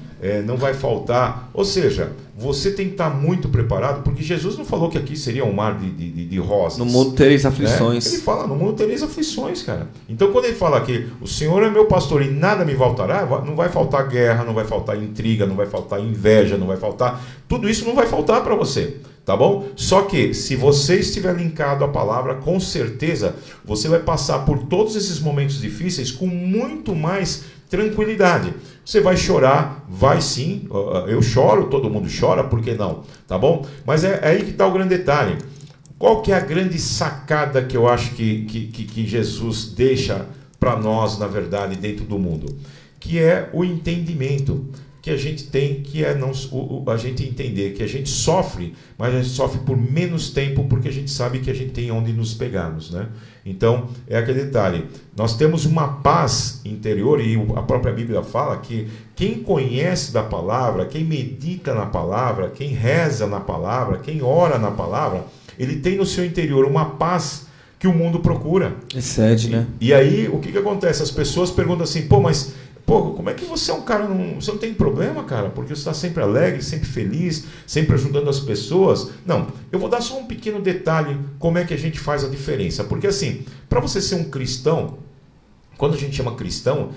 Não vai faltar, ou seja, você tem que estar muito preparado, porque Jesus não falou que aqui seria um mar de rosas. No mundo tereis aflições. Ele fala, no mundo tereis aflições, cara. Então quando ele fala que o Senhor é meu pastor e nada me faltará, não vai faltar guerra, não vai faltar intriga, não vai faltar inveja, não vai faltar, tudo isso não vai faltar para você, tá bom? Só que se você estiver linkado à palavra, com certeza você vai passar por todos esses momentos difíceis com muito mais tranquilidade. Você vai chorar, vai sim, eu choro, todo mundo chora, por que não? Tá bom? Mas é aí que está o grande detalhe. Qual que é a grande sacada que eu acho que Jesus deixa para nós, na verdade, dentro do mundo? Que é o entendimento que a gente tem, que é a gente entender que a gente sofre, mas a gente sofre por menos tempo, porque a gente sabe que a gente tem onde nos pegarmos, né? Então, é aquele detalhe. Nós temos uma paz interior, e a própria Bíblia fala que quem conhece da palavra, quem medita na palavra, quem reza na palavra, quem ora na palavra, ele tem no seu interior uma paz que o mundo procura. Excede, né? E aí, o que acontece? As pessoas perguntam assim, como é que você é um cara, você não tem problema, cara? Porque você está sempre alegre, sempre feliz, sempre ajudando as pessoas. Não, eu vou dar só um pequeno detalhe, como é que a gente faz a diferença. Porque assim, para você ser um cristão, quando a gente chama cristão,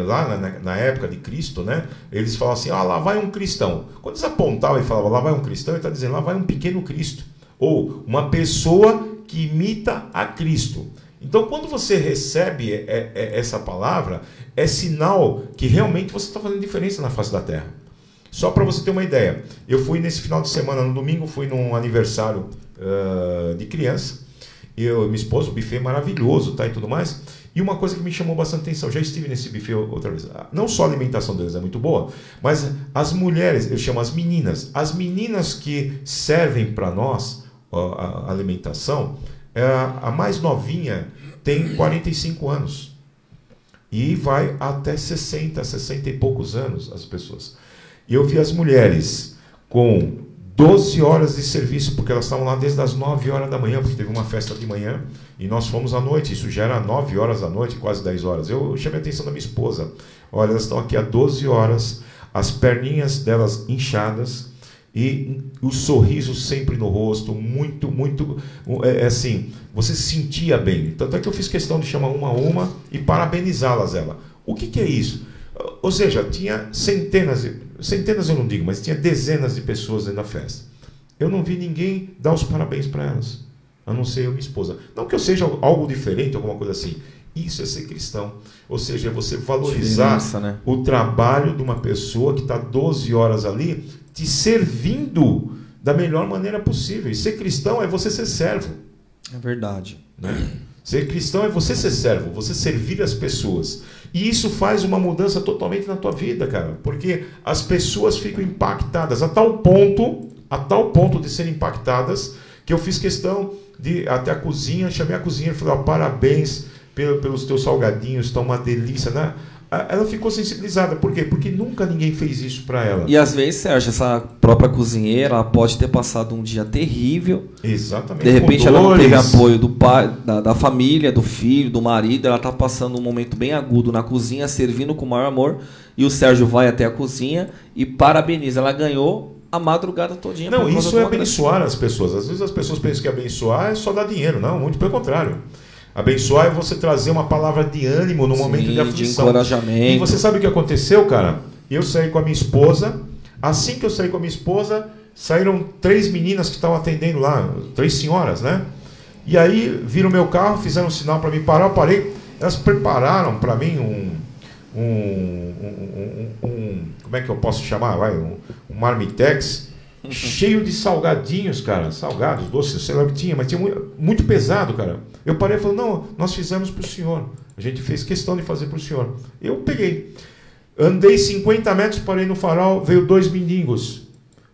lá na época de Cristo, né? Eles falam assim, lá vai um cristão. Quando eles apontavam e falavam, lá vai um cristão, ele está dizendo, lá vai um pequeno Cristo. Ou uma pessoa que imita a Cristo. Então, quando você recebe essa palavra, é sinal que realmente você está fazendo diferença na face da terra. Só para você ter uma ideia, eu fui nesse final de semana, no domingo, fui num aniversário de criança, eu e minha esposa, o buffet maravilhoso, tá, e tudo mais, e uma coisa que me chamou bastante atenção, já estive nesse buffet outra vez, não só a alimentação deles é muito boa, mas as mulheres, eu chamo as meninas que servem para nós a alimentação, a mais novinha tem 45 anos e vai até 60 e poucos anos as pessoas. E eu vi as mulheres com 12 horas de serviço, porque elas estavam lá desde as 9 horas da manhã, porque teve uma festa de manhã, e nós fomos à noite, isso já era 9 horas da noite, quase 10 horas. Eu chamei a atenção da minha esposa, olha, elas estão aqui há 12 horas, as perninhas delas inchadas, e o sorriso sempre no rosto, muito, assim, você se sentia bem. Tanto é que eu fiz questão de chamar uma a uma e parabenizá-las. O que é isso? Ou seja, tinha centenas eu não digo, mas tinha dezenas de pessoas dentro da festa. Eu não vi ninguém dar os parabéns para elas, a não ser eu e minha esposa. Não que eu seja algo diferente, alguma coisa assim. Isso é ser cristão. Ou seja, é você valorizar o trabalho de uma pessoa que está 12 horas ali, te servindo da melhor maneira possível. E ser cristão é você ser servo. É verdade. Né? Ser cristão é você ser servo, você servir as pessoas. E isso faz uma mudança totalmente na tua vida, cara. Porque as pessoas ficam impactadas a tal ponto de serem impactadas, que eu fiz questão de ir até a cozinha, chamei a cozinha e falei, parabéns pelos teus salgadinhos, estão uma delícia, né? Ela ficou sensibilizada. Por quê? Porque nunca ninguém fez isso para ela. E às vezes, Sérgio, essa própria cozinheira, ela pode ter passado um dia terrível. Exatamente. De repente ela não teve apoio do pai, da família, do filho, do marido. Ela está passando um momento bem agudo na cozinha, servindo com o maior amor. E o Sérgio vai até a cozinha e parabeniza. Ela ganhou a madrugada todinha. Não, isso é abençoar as pessoas. Às vezes as pessoas pensam que abençoar é só dar dinheiro. Não, muito pelo contrário. Abençoar é você trazer uma palavra de ânimo no momento de aflição. De encorajamento. E você sabe o que aconteceu, cara? Eu saí com a minha esposa. Assim que eu saí com a minha esposa, saíram 3 meninas que estavam atendendo lá, 3 senhoras, né? E aí viram meu carro, fizeram um sinal para mim parar, eu parei. Elas prepararam para mim como é que eu posso chamar? Um marmitex cheio de salgadinhos, cara. Salgados, doces, sei lá o que tinha, mas tinha muito pesado, cara. Eu parei e falei, não, nós fizemos para o senhor. A gente fez questão de fazer para o senhor. Eu peguei. Andei 50 metros, parei no farol, veio 2 mendigos.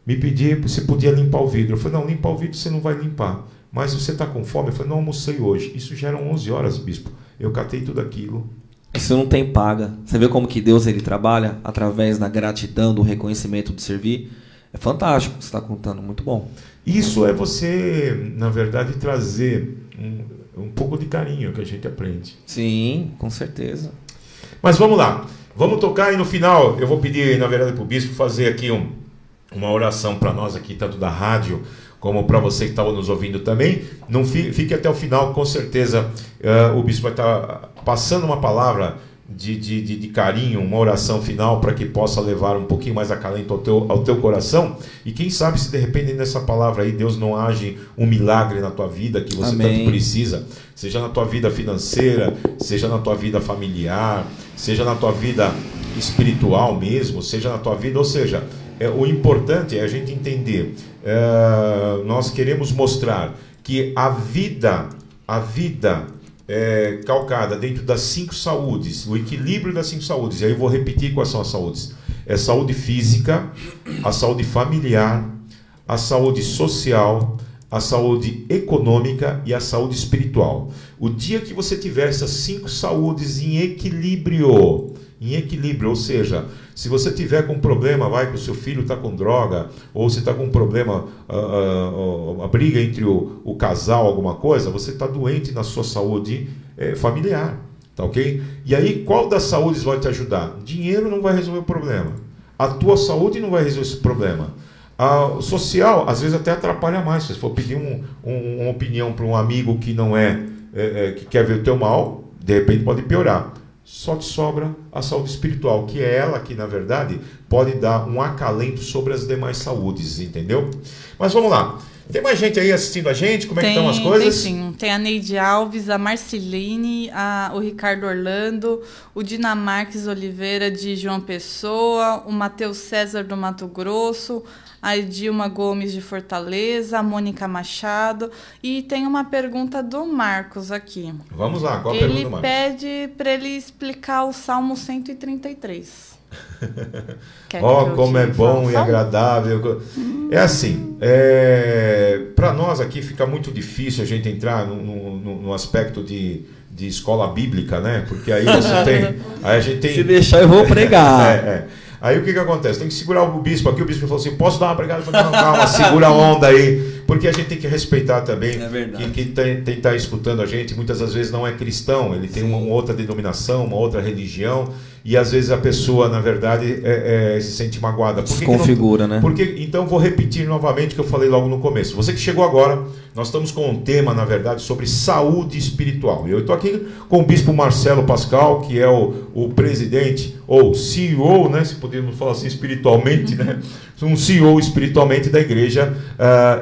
Me pediram se podia limpar o vidro. Eu falei, não, limpar o vidro você não vai limpar. Mas você está com fome? Eu falei, não almocei hoje. Isso já eram 11 horas, bispo. Eu catei tudo aquilo. Isso não tem paga. Você vê como que Deus ele trabalha? Através da gratidão, do reconhecimento de servir. É fantástico, você está contando, muito bom. Isso é você, na verdade, trazer um pouco de carinho que a gente aprende. Sim, com certeza. Mas vamos lá, vamos tocar e no final eu vou pedir, na verdade, para o bispo fazer aqui uma oração para nós aqui, tanto da rádio como para você que estava nos ouvindo também. Não fique até o final, com certeza o bispo vai estar passando uma palavra de carinho, uma oração final para que possa levar um pouquinho mais acalento ao teu coração. E quem sabe se de repente nessa palavra aí Deus não age um milagre na tua vida que você tanto precisa, seja na tua vida financeira, seja na tua vida familiar, seja na tua vida espiritual mesmo, seja na tua vida, ou seja, o importante é a gente entender, nós queremos mostrar que a vida calcada dentro das 5 saúdes, o equilíbrio das 5 saúdes, e aí eu vou repetir quais são as saúdes: é a saúde física, a saúde familiar, a saúde social, a saúde econômica e a saúde espiritual. O dia que você tiver essas 5 saúdes em equilíbrio, ou seja, se você tiver com problema, que o seu filho está com droga, ou você está com um problema, uma briga entre o casal, alguma coisa, você está doente na sua saúde familiar, tá ok? E aí, qual das saúdes vai te ajudar? Dinheiro não vai resolver o problema. A tua saúde não vai resolver esse problema. A social, às vezes até atrapalha mais. Se você for pedir uma opinião para um amigo que não que quer ver o teu mal, de repente pode piorar. Só te sobra a saúde espiritual, que é ela que, na verdade, pode dar um acalento sobre as demais saúdes, entendeu? Mas vamos lá. Tem mais gente aí assistindo a gente? Como é que estão as coisas? Tem sim. Tem a Neide Alves, a Marceline, o Ricardo Orlando, o Dinamarques Oliveira de João Pessoa, o Matheus César do Mato Grosso, a Edilma Gomes de Fortaleza, a Mônica Machado, e tem uma pergunta do Marcos aqui. Vamos lá, qual a pergunta do Marcos? Ele pede para ele explicar o Salmo 133. Como é bom e agradável. É assim, para nós aqui fica muito difícil a gente entrar no aspecto de escola bíblica, né? Porque aí você tem... Aí a gente tem... Se deixar eu vou pregar. Aí o que acontece? Tem que segurar o bispo aqui. O bispo falou assim: posso dar uma pregada? Eu falei: não, calma, segura a onda aí. Porque a gente tem que respeitar também quem está escutando a gente. Muitas das vezes não é cristão, ele tem uma outra denominação, uma outra religião. E às vezes a pessoa, na verdade, se sente magoada. Desconfigura, né? Então vou repetir novamente o que eu falei logo no começo. Você que chegou agora, nós estamos com um tema, na verdade, sobre saúde espiritual. Eu estou aqui com o bispo Marcelo Pascal, que é o presidente, ou CEO, né, se podemos falar assim espiritualmente, né? Um CEO espiritualmente da Igreja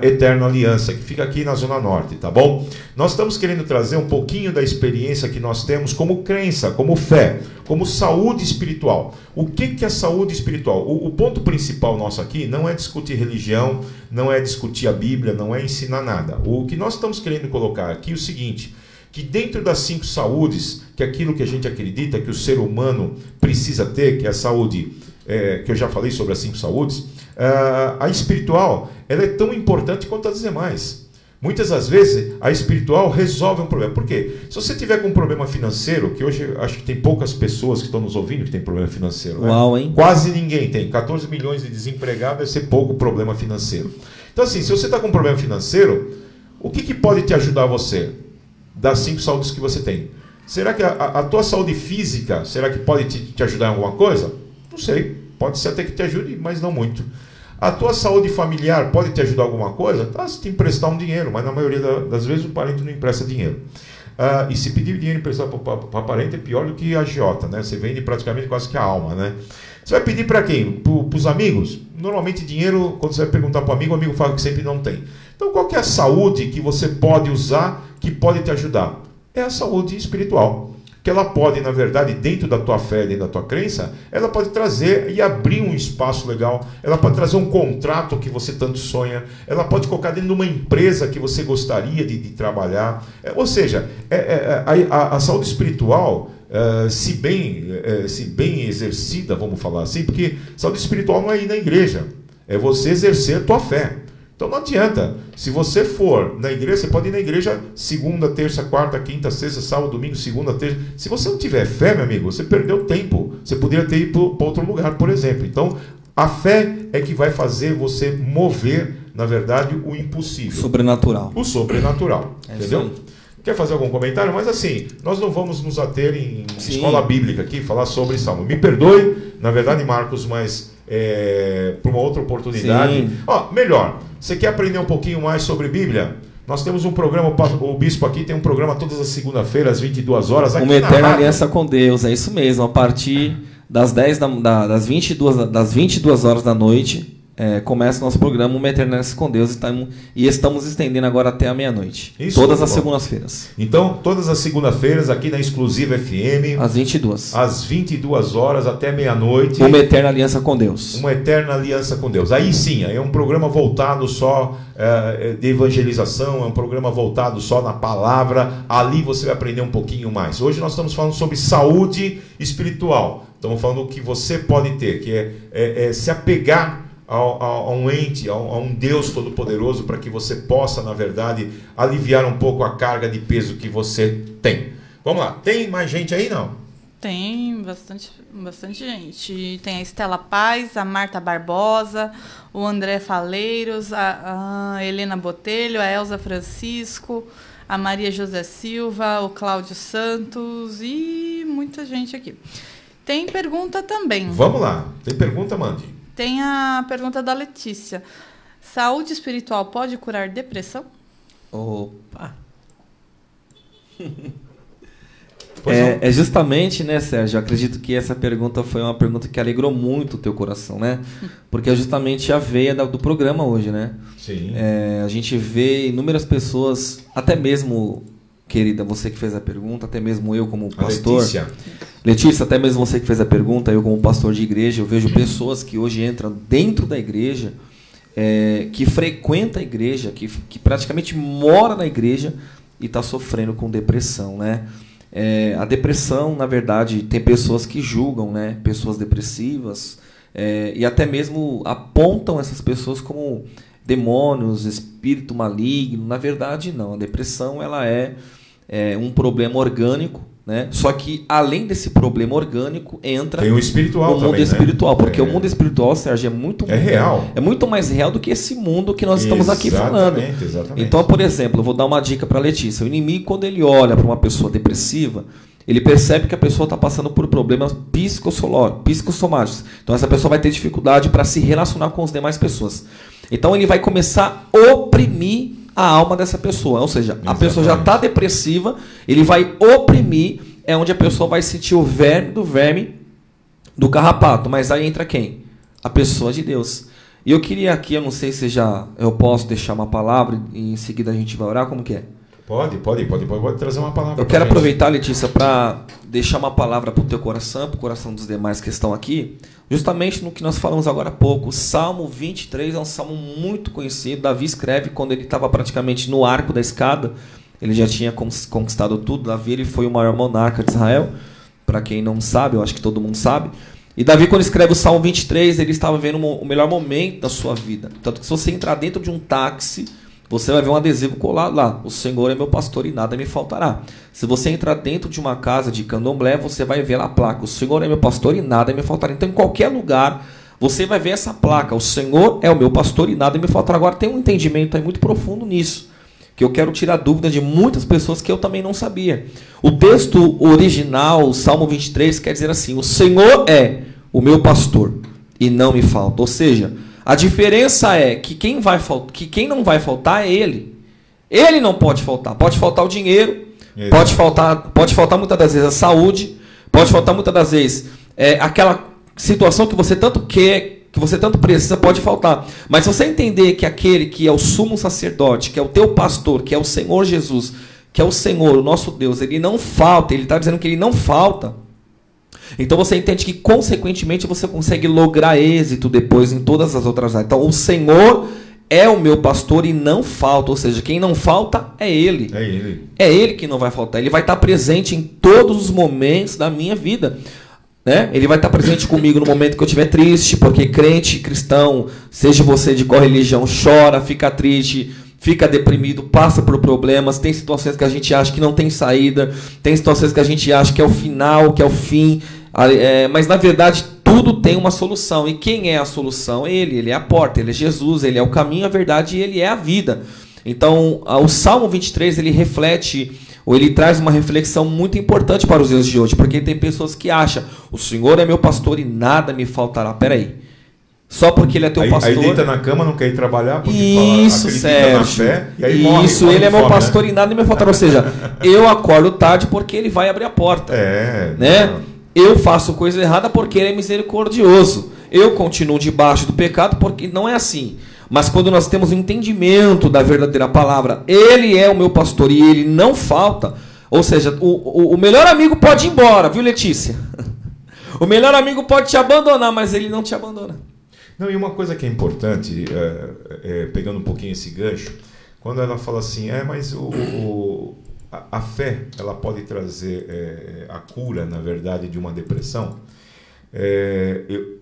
Eterna Aliança, que fica aqui na Zona Norte, tá bom? Nós estamos querendo trazer um pouquinho da experiência que nós temos como crença, como fé, como saúde espiritual. O que é saúde espiritual? O ponto principal nosso aqui não é discutir religião, não é discutir a Bíblia, não é ensinar nada. O que nós estamos querendo colocar aqui é o seguinte: que dentro das 5 saúdes, que é aquilo que a gente acredita que o ser humano precisa ter, que é a saúde, que eu já falei sobre as 5 saúdes, a espiritual, ela é tão importante quanto as demais. Muitas das vezes a espiritual resolve um problema. Por quê? Se você tiver com um problema financeiro, que hoje acho que tem poucas pessoas que estão nos ouvindo que tem problema financeiro, né? Uau, hein? Quase ninguém tem. 14 milhões de desempregados deve ser pouco problema financeiro. Então assim, se você está com um problema financeiro, o que pode te ajudar você? Das 5 saúdes que você tem. Será que a tua saúde física, será que pode te ajudar em alguma coisa? Não sei. Pode ser até que te ajude, mas não muito. A tua saúde familiar pode te ajudar em alguma coisa? Tá, se te emprestar um dinheiro, mas na maioria das vezes o parente não empresta dinheiro. E se pedir dinheiro emprestado para parente é pior do que a agiota, né? Você vende praticamente quase que a alma, né? Você vai pedir para quem? Para os amigos? Normalmente dinheiro, quando você vai perguntar para o amigo fala que sempre não tem. Então qual que é a saúde que você pode usar, que pode te ajudar? É a saúde espiritual. Que ela pode, na verdade, dentro da tua fé, dentro da tua crença, ela pode trazer e abrir um espaço legal, ela pode trazer um contrato que você tanto sonha, ela pode colocar dentro de uma empresa que você gostaria de trabalhar. Ou seja, a saúde espiritual, se bem exercida, vamos falar assim, porque saúde espiritual não é ir na igreja, é você exercer a tua fé. Então não adianta, se você for na igreja, você pode ir na igreja segunda, terça, quarta, quinta, sexta, sábado, domingo, segunda, terça. Se você não tiver fé, meu amigo, você perdeu tempo. Você poderia ter ido para outro lugar, por exemplo. Então, a fé é que vai fazer você mover na verdade, o impossível. Sobrenatural. O sobrenatural, entendeu? Quer fazer algum comentário? Mas assim, nós não vamos nos ater em escola bíblica aqui, falar sobre Salmo. Me perdoe, na verdade, Marcos, mas por uma outra oportunidade. Melhor, você quer aprender um pouquinho mais sobre Bíblia? Nós temos um programa, o Bispo aqui tem um programa todas as segunda-feiras, às 22 horas. Aqui uma eterna aliança com Deus, é isso mesmo. A partir das 22 horas da noite, começa o nosso programa Uma Eterna Aliança com Deus e estamos estendendo agora até a meia-noite. Todas as segundas-feiras. Então, todas as segundas-feiras, aqui na Exclusiva FM. Às 22. Às 22 horas até meia-noite. Uma Eterna Aliança com Deus. Uma Eterna Aliança com Deus. Aí sim, é um programa voltado só de evangelização, é um programa voltado só na palavra. Ali você vai aprender um pouquinho mais. Hoje nós estamos falando sobre saúde espiritual. Estamos falando o que você pode ter, que é se apegar a um ente, a um Deus Todo-Poderoso, para que você possa, na verdade, aliviar um pouco a carga de peso que você tem. Vamos lá, tem mais gente aí, não? Tem bastante gente. Tem a Estela Paz, a Marta Barbosa, o André Faleiros, a Helena Botelho, a Elza Francisco, a Maria José Silva, o Cláudio Santos e muita gente aqui. Tem pergunta também. Vamos lá, tem pergunta, mande. Tem a pergunta da Letícia. Saúde espiritual pode curar depressão? Opa! É justamente, né, Sérgio? Eu acredito que essa pergunta foi uma pergunta que alegrou muito o teu coração, né? Porque é justamente a veia do programa hoje, né? Sim. A gente vê inúmeras pessoas, até mesmo, querida, você que fez a pergunta, até mesmo eu como pastor. Letícia, até mesmo você que fez a pergunta, eu como pastor de igreja, eu vejo pessoas que hoje entram dentro da igreja, que frequenta a igreja, que praticamente mora na igreja e está sofrendo com depressão, né? A depressão, na verdade, tem pessoas que julgam, né? Pessoas depressivas, e até mesmo apontam essas pessoas como demônios, espírito maligno. Na verdade, não. A depressão ela é um problema orgânico, né? Só que além desse problema orgânico entra tem o espiritual mundo também, espiritual, né? Porque o mundo espiritual, Sérgio, real. É muito mais real do que esse mundo que nós estamos aqui falando. Exatamente. Então, por exemplo, eu vou dar uma dica para a Letícia. O inimigo, quando ele olha para uma pessoa depressiva, ele percebe que a pessoa está passando por problemas psicossomáticos. Então, essa pessoa vai ter dificuldade para se relacionar com as demais pessoas. Então, ele vai começar a oprimir a alma dessa pessoa. Ou seja, a pessoa já está depressiva, ele vai oprimir, é onde a pessoa vai sentir o verme do carrapato. Mas aí entra quem? A pessoa de Deus. E eu queria aqui, eu não sei se eu posso deixar uma palavra e em seguida a gente vai orar, como que é? Pode trazer uma palavra. Eu quero aproveitar, Letícia, para deixar uma palavra para o teu coração, para o coração dos demais que estão aqui, justamente no que nós falamos agora há pouco. O Salmo 23 é um salmo muito conhecido. Davi escreve quando ele estava praticamente no arco da escada. Ele já tinha conquistado tudo. Davi ele foi o maior monarca de Israel. Para quem não sabe, eu acho que todo mundo sabe. E Davi, quando escreve o Salmo 23, ele estava vendo o melhor momento da sua vida. Tanto que se você entrar dentro de um táxi, você vai ver um adesivo colado lá. O Senhor é meu pastor e nada me faltará. Se você entrar dentro de uma casa de candomblé, você vai ver lá a placa. O Senhor é meu pastor e nada me faltará. Então, em qualquer lugar, você vai ver essa placa. O Senhor é o meu pastor e nada me faltará. Agora, tem um entendimento aí muito profundo nisso, que eu quero tirar dúvida de muitas pessoas que eu também não sabia. O texto original, o Salmo 23, quer dizer assim: o Senhor é o meu pastor e não me falta. Ou seja, a diferença é que quem não vai faltar é Ele. Ele não pode faltar. Pode faltar o dinheiro, pode faltar muitas das vezes a saúde, pode faltar muitas das vezes aquela situação que você tanto quer, que você tanto precisa, pode faltar. Mas se você entender que aquele que é o sumo sacerdote, que é o teu pastor, que é o Senhor Jesus, que é o Senhor, o nosso Deus, Ele não falta, Ele está dizendo que Ele não falta. Então você entende que, consequentemente, você consegue lograr êxito depois em todas as outras áreas. Então, o Senhor é o meu pastor e não falta. Ou seja, quem não falta é Ele. É Ele. É Ele que não vai faltar. Ele vai estar presente em todos os momentos da minha vida. Né? Ele vai estar presente comigo no momento que eu estiver triste, porque crente, cristão, seja você de qual religião, chora, fica triste, fica deprimido, passa por problemas. Tem situações que a gente acha que não tem saída, tem situações que a gente acha que é o final, que é o fim. Mas na verdade tudo tudo tem uma solução. E quem é a solução? Ele é a porta, ele é Jesus, ele é o caminho, a verdade e ele é a vida. Então, o Salmo 23, ele reflete, ou ele traz uma reflexão muito importante para os dias de hoje, porque tem pessoas que acham, o Senhor é meu pastor e nada me faltará. Peraí, só porque ele é teu pastor... Aí deita na cama, não quer ir trabalhar, porque isso, fala, Sérgio, na fé, e aí morre, isso, morre ele é meu fome, pastor, né? E nada me faltará. Ou seja, eu acordo tarde porque ele vai abrir a porta. Né? Eu faço coisa errada porque ele é misericordioso. Eu continuo debaixo do pecado porque não é assim. Mas quando nós temos o entendimento da verdadeira palavra, ele é o meu pastor e ele não falta. Ou seja, o melhor amigo pode ir embora, viu, Letícia? O melhor amigo pode te abandonar, mas ele não te abandona. Não, e uma coisa que é importante, pegando um pouquinho esse gancho, quando ela fala assim, mas a fé, ela pode trazer a cura, na verdade, de uma depressão.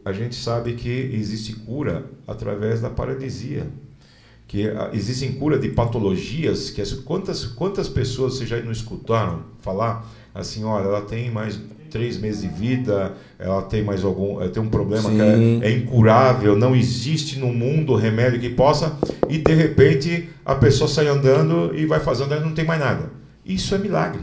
A gente sabe que existe cura através da paralisia, que existem cura de patologias, que quantas pessoas vocês já não escutaram falar assim, olha, ela tem mais 3 meses de vida, ela tem mais tem um problema que é incurável, não existe no mundo remédio que possa, e de repente a pessoa sai andando e vai fazendo, e não tem mais nada. Isso é milagre.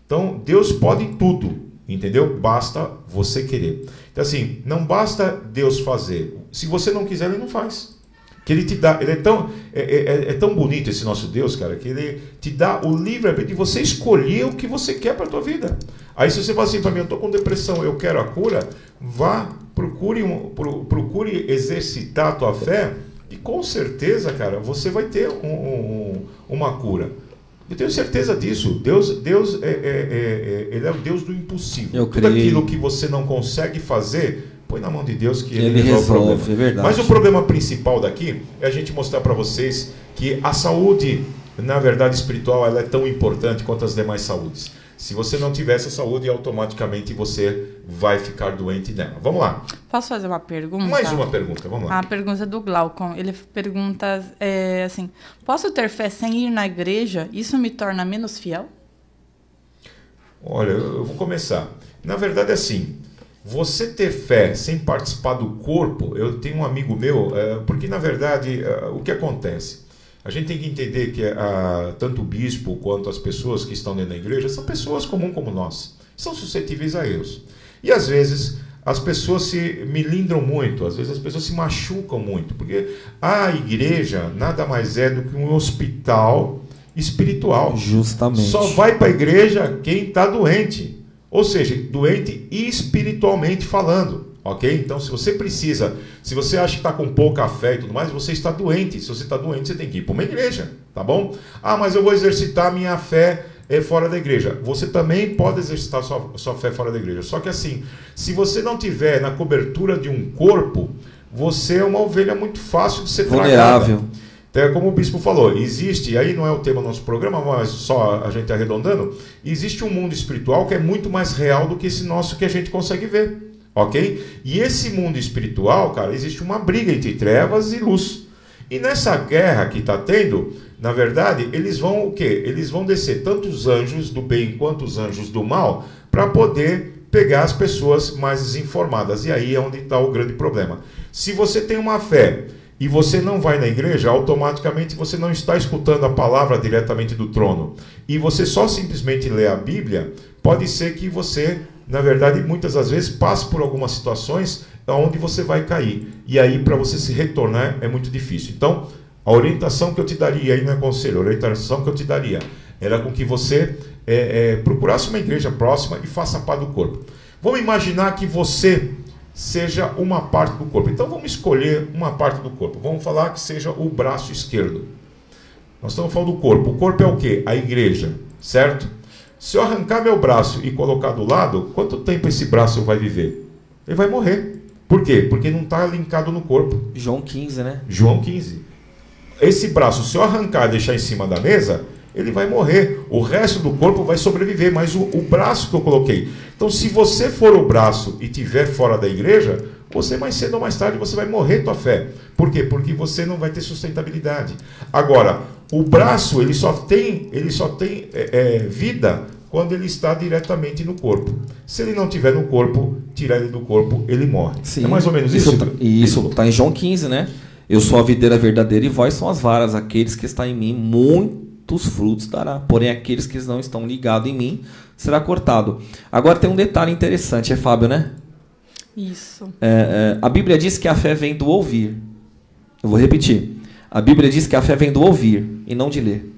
Então Deus pode tudo, entendeu? Basta você querer. Então assim, não basta Deus fazer. Se você não quiser, Ele não faz. Que Ele te dá, Ele é tão bonito esse nosso Deus, cara, que Ele te dá o livre-arbítrio de você escolher o que você quer para a tua vida. Aí se você fala assim para mim, eu estou com depressão, eu quero a cura, procure exercitar a tua fé e com certeza, cara, você vai ter uma cura. Eu tenho certeza disso. Deus Ele é o Deus do impossível. Tudo aquilo que você não consegue fazer, põe na mão de Deus que Ele resolve o problema. É verdade. Mas o problema principal daqui é a gente mostrar para vocês que a saúde, na verdade, espiritual, ela é tão importante quanto as demais saúdes. Se você não tiver essa saúde, automaticamente você vai ficar doente nela. Vamos lá. Posso fazer uma pergunta? Mais uma pergunta, vamos lá. A pergunta é do Glaucon. Ele pergunta assim, posso ter fé sem ir na igreja? Isso me torna menos fiel? Olha, eu vou começar. Na verdade é assim, você ter fé sem participar do corpo, eu tenho um amigo meu, porque na verdade o que acontece? A gente tem que entender que tanto o bispo quanto as pessoas que estão dentro da igreja são pessoas comuns como nós, são suscetíveis a erros. E às vezes as pessoas se milindram muito, às vezes as pessoas se machucam muito, porque a igreja nada mais é do que um hospital espiritual. Justamente. Só vai para a igreja quem está doente, ou seja, doente espiritualmente falando. Ok? Então, se você acha que está com pouca fé e tudo mais, você está doente. Se você está doente, você tem que ir para uma igreja, tá bom? Mas eu vou exercitar minha fé fora da igreja. Você também pode exercitar sua fé fora da igreja. Só que assim, se você não tiver na cobertura de um corpo, você é uma ovelha muito fácil de ser vulnerável. tragada. Então, como o bispo falou, existe, aí não é o tema do nosso programa, mas só a gente arredondando, existe um mundo espiritual que é muito mais real do que esse nosso que a gente consegue ver. Ok? E esse mundo espiritual, cara, existe uma briga entre trevas e luz. E nessa guerra que está tendo, na verdade, eles vão o quê? Eles vão descer tanto os anjos do bem quanto os anjos do mal para poder pegar as pessoas mais desinformadas. E aí é onde está o grande problema. Se você tem uma fé e você não vai na igreja, automaticamente você não está escutando a palavra diretamente do trono. E você só simplesmente lê a Bíblia, pode ser que você, na verdade, muitas das vezes passe por algumas situações onde você vai cair. E aí, para você se retornar, é muito difícil. Então, a orientação que eu te daria, aí não é conselho, a orientação que eu te daria era com que você procurasse uma igreja próxima e faça parte do corpo. Vamos imaginar que você seja uma parte do corpo. Então, vamos escolher uma parte do corpo. Vamos falar que seja o braço esquerdo. Nós estamos falando do corpo. O corpo é o quê? A igreja, certo? Se eu arrancar meu braço e colocar do lado, quanto tempo esse braço vai viver? Ele vai morrer. Por quê? Porque não está linkado no corpo. João 15, né? João 15. Esse braço, se eu arrancar e deixar em cima da mesa, ele vai morrer. O resto do corpo vai sobreviver, mas o braço que eu coloquei. Então, se você for o braço e estiver fora da igreja, você mais cedo ou mais tarde você vai morrer tua fé. Por quê? Porque você não vai ter sustentabilidade. Agora, o braço ele só tem vida quando ele está diretamente no corpo. Se ele não estiver no corpo, tirar ele do corpo, ele morre. Sim. É mais ou menos isso? Isso está em João 15, né? Eu sou a videira verdadeira e vós são as varas. Aqueles que estão em mim, muitos frutos dará. Porém, aqueles que não estão ligados em mim, será cortado. Agora tem um detalhe interessante, Fábio, né? Isso. A Bíblia diz que a fé vem do ouvir. Eu vou repetir. A Bíblia diz que a fé vem do ouvir e não de ler.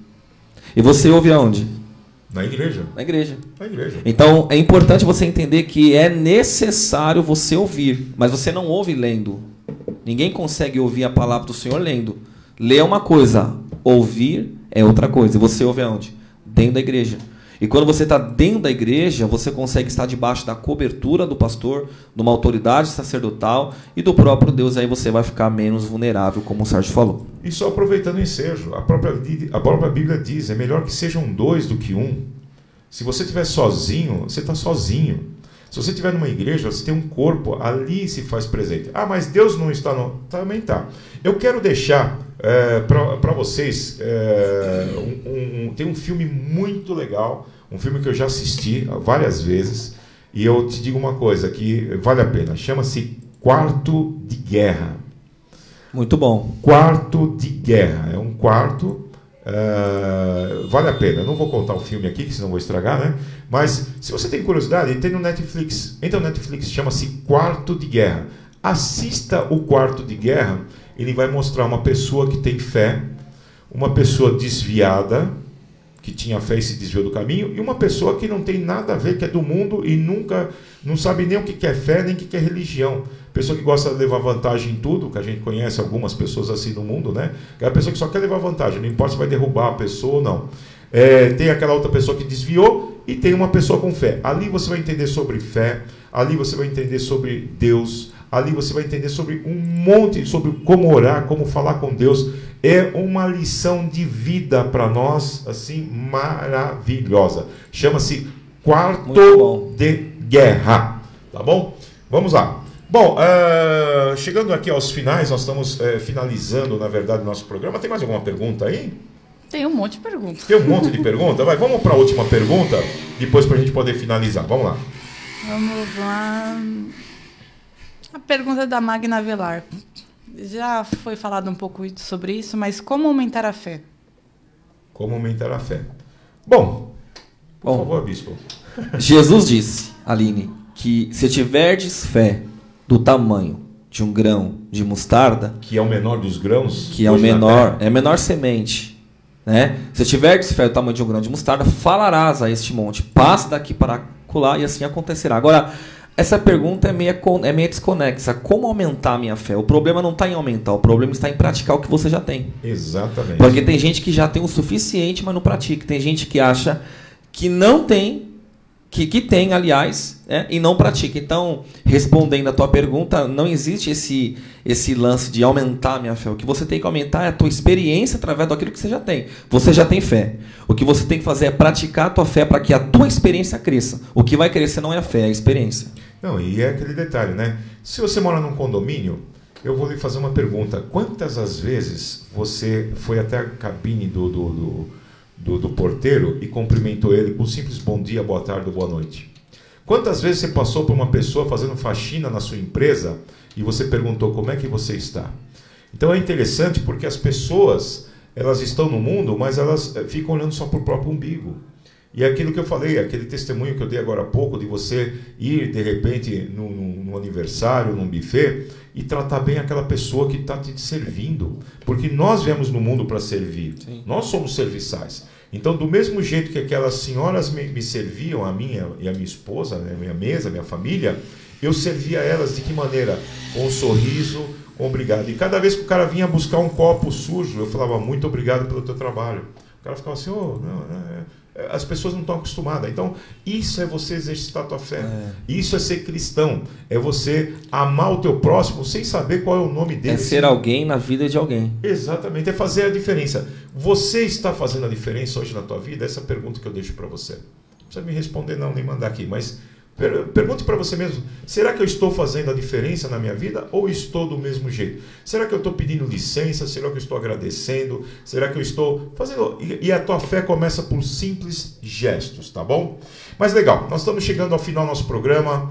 E você ouve aonde? Na igreja. Na igreja. Na igreja. Então, é importante você entender que é necessário você ouvir, mas você não ouve lendo. Ninguém consegue ouvir a palavra do Senhor lendo. Ler é uma coisa, ouvir é outra coisa. E você ouve aonde? Dentro da igreja. E quando você está dentro da igreja, você consegue estar debaixo da cobertura do pastor, de uma autoridade sacerdotal e do próprio Deus. Aí você vai ficar menos vulnerável, como o Sérgio falou. E só aproveitando o ensejo, a própria Bíblia diz, é melhor que sejam dois do que um. Se você estiver sozinho, você está sozinho. Se você estiver numa igreja, você tem um corpo, ali se faz presente. Ah, mas Deus não está no... Também está. Eu quero deixar para vocês, tem um filme muito legal, um filme que eu já assisti várias vezes, e eu te digo uma coisa que vale a pena, chama-se Quarto de Guerra. Muito bom. Quarto de Guerra. É um quarto... vale a pena. Eu não vou contar o filme aqui, que senão vou estragar, né? Mas se você tem curiosidade, tem no Netflix. Entra no Netflix, chama-se Quarto de Guerra. Assista o Quarto de Guerra. Ele vai mostrar uma pessoa que tem fé, uma pessoa desviada, que tinha fé e se desviou do caminho, e uma pessoa que não tem nada a ver, que é do mundo e nunca, não sabe nem o que é fé, nem o que é religião. Pessoa que gosta de levar vantagem em tudo, que a gente conhece algumas pessoas assim no mundo, né? É a pessoa que só quer levar vantagem, não importa se vai derrubar a pessoa ou não. Tem aquela outra pessoa que desviou e tem uma pessoa com fé. Ali você vai entender sobre fé, ali você vai entender sobre Deus, ali você vai entender sobre um monte, sobre como orar, como falar com Deus. É uma lição de vida para nós, assim, maravilhosa. Chama-se Quarto de Guerra. Tá bom? Vamos lá. Bom, chegando aqui aos finais, nós estamos finalizando, na verdade, o nosso programa. Tem mais alguma pergunta aí? Tem um monte de perguntas. Tem um monte de pergunta? Vamos para a última pergunta, depois para a gente poder finalizar. Vamos lá. Vamos lá. A pergunta é da Magna Velar. Já foi falado um pouco sobre isso, mas como aumentar a fé? Como aumentar a fé? Bom, por favor, bispo. Jesus disse, Aline, que se tiverdes fé do tamanho de um grão de mostarda, que é o menor dos grãos, que é o menor, é a menor semente, né? Se tiverdes fé do tamanho de um grão de mostarda, falarás a este monte, passa daqui para acolá, e assim acontecerá. Agora, essa pergunta é meio desconexa. Como aumentar a minha fé? O problema não está em aumentar, o problema está em praticar o que você já tem. Exatamente. Porque tem gente que já tem o suficiente, mas não pratica. Tem gente que acha que não tem, que tem, aliás, e não pratica. Então, respondendo a tua pergunta, não existe esse lance de aumentar a minha fé. O que você tem que aumentar é a tua experiência através daquilo que você já tem. Você já tem fé. O que você tem que fazer é praticar a tua fé para que a tua experiência cresça. O que vai crescer não é a fé, é a experiência. Não, e é aquele detalhe, né? Se você mora num condomínio, eu vou lhe fazer uma pergunta. Quantas as vezes você foi até a cabine do porteiro e cumprimentou ele com um simples bom dia, boa tarde ou boa noite? Quantas vezes você passou por uma pessoa fazendo faxina na sua empresa e você perguntou como é que você está? Então é interessante porque as pessoas, elas estão no mundo, mas elas ficam olhando só para o próprio umbigo. E é aquilo que eu falei, aquele testemunho que eu dei agora há pouco, de você ir, de repente, num aniversário, num buffet, e tratar bem aquela pessoa que está te servindo. Porque nós viemos no mundo para servir. Sim. Nós somos serviçais. Então, do mesmo jeito que aquelas senhoras me serviam, a minha e a minha esposa, né, minha mesa, minha família, eu servia elas de que maneira? Com um sorriso, com obrigado. E cada vez que o cara vinha buscar um copo sujo, eu falava, muito obrigado pelo teu trabalho. O cara ficava assim, as pessoas não estão acostumadas. Então, isso é você exercitar a tua fé. Isso é ser cristão. É você amar o teu próximo sem saber qual é o nome dele. É ser alguém na vida de alguém. Exatamente. É fazer a diferença. Você está fazendo a diferença hoje na tua vida? Essa é a pergunta que eu deixo para você. Não precisa me responder não, nem mandar aqui. Mas Pergunte para você mesmo, será que eu estou fazendo a diferença na minha vida ou estou do mesmo jeito? Será que eu estou pedindo licença? Será que eu estou agradecendo? Será que eu estou fazendo... E a tua fé começa por simples gestos, tá bom? Mas legal, nós estamos chegando ao final do nosso programa.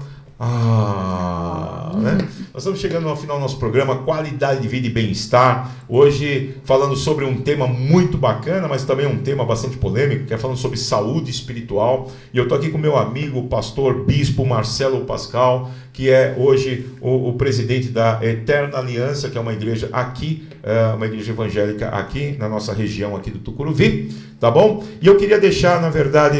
Né? Nós estamos chegando ao final do nosso programa, qualidade de vida e bem-estar. Hoje falando sobre um tema muito bacana, mas também um tema bastante polêmico, que é falando sobre saúde espiritual. E eu estou aqui com meu amigo, o pastor bispo Marcelo Pascal, que é hoje o presidente da Eterna Aliança, que é uma igreja aqui, uma igreja evangélica aqui na nossa região aqui do Tucuruvi, tá bom? E eu queria deixar, na verdade,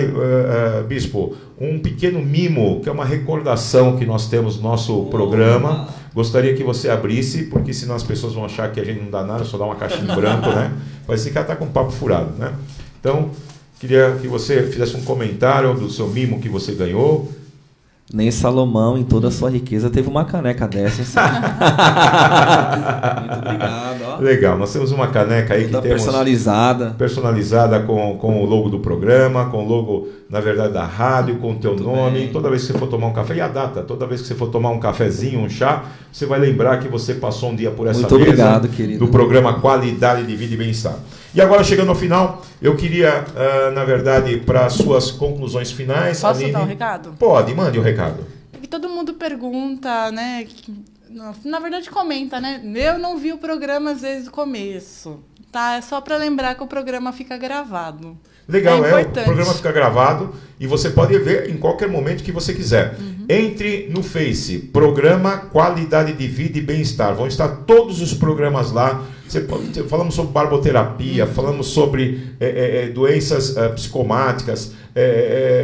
bispo, um pequeno mimo, que é uma recordação que nós temos no nosso programa. Gostaria que você abrisse, porque senão as pessoas vão achar que a gente não dá nada, só dá uma caixinha em branco, né? Mas esse cara tá com um papo furado, né? Então, queria que você fizesse um comentário do seu mimo que você ganhou. Nem Salomão, em toda a sua riqueza, teve uma caneca dessa. Muito obrigado. Ó. Legal, nós temos uma caneca aí toda que temos personalizada com o logo do programa, com o logo, na verdade, da rádio, com o teu nome. Bem. Toda vez que você for tomar um café, e a data, toda vez que você for tomar um cafezinho, um chá, você vai lembrar que você passou um dia por essa Muito mesa obrigado, querido. Do programa Qualidade de Vida e Bem-Estar. E agora, chegando ao final, eu queria, na verdade, para suas conclusões finais... Posso Aline, dar um recado? Pode, mande o recado. É que todo mundo pergunta, né? Na verdade, comenta, né? Eu não vi o programa, às vezes, do começo. Tá? É só para lembrar que o programa fica gravado. Legal, o programa fica gravado e você pode ver em qualquer momento que você quiser. Entre no Face, Programa Qualidade de Vida e Bem-Estar. Vão estar todos os programas lá. Falamos sobre barboterapia, falamos sobre doenças psicomáticas.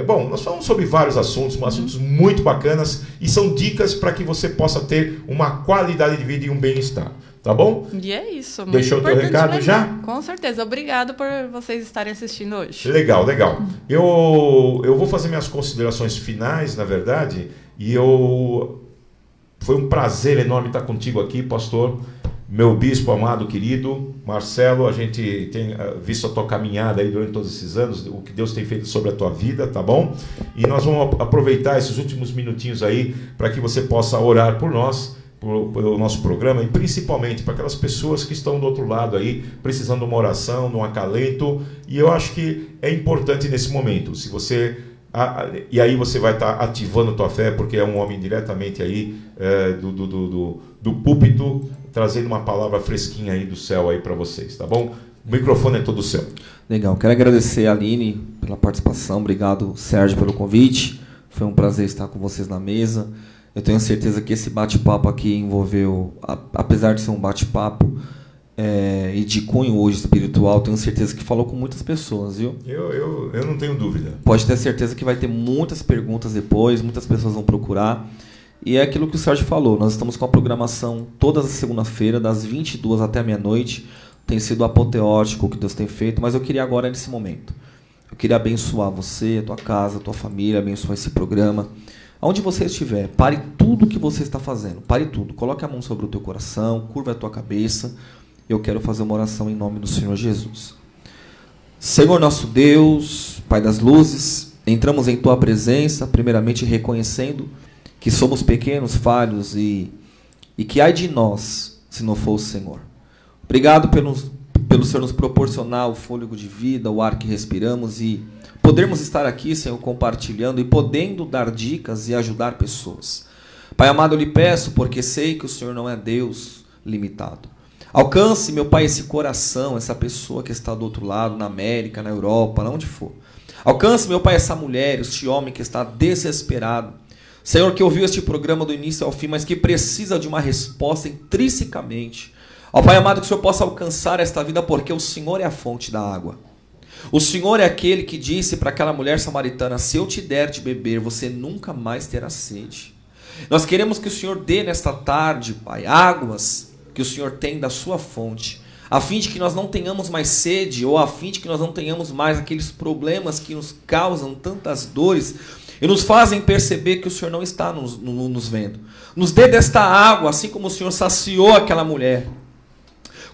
Bom, nós falamos sobre vários assuntos muito bacanas e são dicas para que você possa ter uma qualidade de vida e um bem-estar. Tá bom? E é isso. Deixou o teu recado já? Com certeza. Obrigado por vocês estarem assistindo hoje. Legal, legal. Eu vou fazer minhas considerações finais, na verdade, e foi um prazer enorme estar contigo aqui, pastor, meu bispo amado, querido, Marcelo. A gente tem visto a tua caminhada aí durante todos esses anos, o que Deus tem feito sobre a tua vida, tá bom? E nós vamos aproveitar esses últimos minutinhos aí para que você possa orar por nós, pelo nosso programa, e principalmente para aquelas pessoas que estão do outro lado aí, precisando de uma oração, de um acalento. E eu acho que é importante nesse momento, se você... E aí você vai estar ativando a tua fé, porque é um homem diretamente aí do púlpito, trazendo uma palavra fresquinha aí do céu aí para vocês, tá bom? O microfone é todo seu. Legal, quero agradecer a Aline pela participação, obrigado, Sérgio, pelo convite. Foi um prazer estar com vocês na mesa. Eu tenho certeza que esse bate-papo aqui envolveu, apesar de ser um bate-papo e de cunho hoje espiritual, tenho certeza que falou com muitas pessoas, viu? Eu não tenho dúvida. Pode ter certeza que vai ter muitas perguntas depois, muitas pessoas vão procurar. E é aquilo que o Sérgio falou, nós estamos com a programação todas as segunda-feira, das 22 até a meia-noite. Tem sido apoteótico o que Deus tem feito, mas eu queria agora, nesse momento, eu queria abençoar você, a tua casa, a tua família, abençoar esse programa. Onde você estiver, pare tudo o que você está fazendo. Pare tudo. Coloque a mão sobre o teu coração, curva a tua cabeça. Eu quero fazer uma oração em nome do Senhor Jesus. Senhor nosso Deus, Pai das luzes, entramos em tua presença, primeiramente reconhecendo que somos pequenos, falhos e que ai de nós se não for o Senhor. Obrigado pelo Senhor nos proporcionar o fôlego de vida, o ar que respiramos e podermos estar aqui, Senhor, compartilhando e podendo dar dicas e ajudar pessoas. Pai amado, eu lhe peço, porque sei que o Senhor não é Deus limitado. Alcance, meu Pai, esse coração, essa pessoa que está do outro lado, na América, na Europa, onde for. Alcance, meu Pai, essa mulher, este homem que está desesperado. Senhor, que ouviu este programa do início ao fim, mas que precisa de uma resposta intrinsecamente. Ó Pai amado, que o Senhor possa alcançar esta vida, porque o Senhor é a fonte da água. O Senhor é aquele que disse para aquela mulher samaritana: se eu te der de beber, você nunca mais terá sede. Nós queremos que o Senhor dê nesta tarde, Pai, águas que o Senhor tem da sua fonte, a fim de que nós não tenhamos mais sede, ou a fim de que nós não tenhamos mais aqueles problemas que nos causam tantas dores e nos fazem perceber que o Senhor não está nos vendo. Nos dê desta água, assim como o Senhor saciou aquela mulher.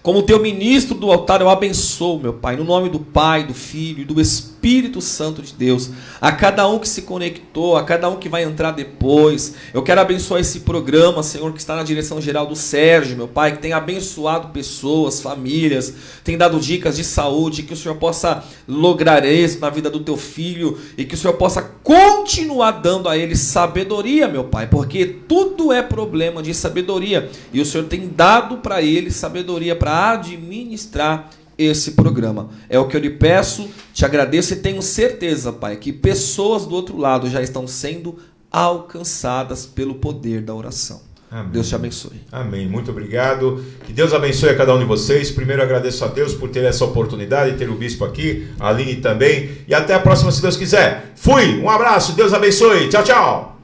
Como teu ministro do altar, eu abençoo, meu Pai, no nome do Pai, do Filho e do Espírito Espírito Santo de Deus, a cada um que se conectou, a cada um que vai entrar depois. Eu quero abençoar esse programa, Senhor, que está na direção geral do Sérgio, meu Pai, que tem abençoado pessoas, famílias, tem dado dicas de saúde, que o Senhor possa lograr isso na vida do teu filho e que o Senhor possa continuar dando a ele sabedoria, meu Pai, porque tudo é problema de sabedoria e o Senhor tem dado para ele sabedoria para administrar esse programa. É o que eu lhe peço, te agradeço e tenho certeza, Pai, que pessoas do outro lado já estão sendo alcançadas pelo poder da oração. Amém. Deus te abençoe. Amém. Muito obrigado. Que Deus abençoe a cada um de vocês. Primeiro agradeço a Deus por ter essa oportunidade, ter o bispo aqui, a Aline também. E até a próxima, se Deus quiser. Fui. Um abraço. Deus abençoe. Tchau, tchau.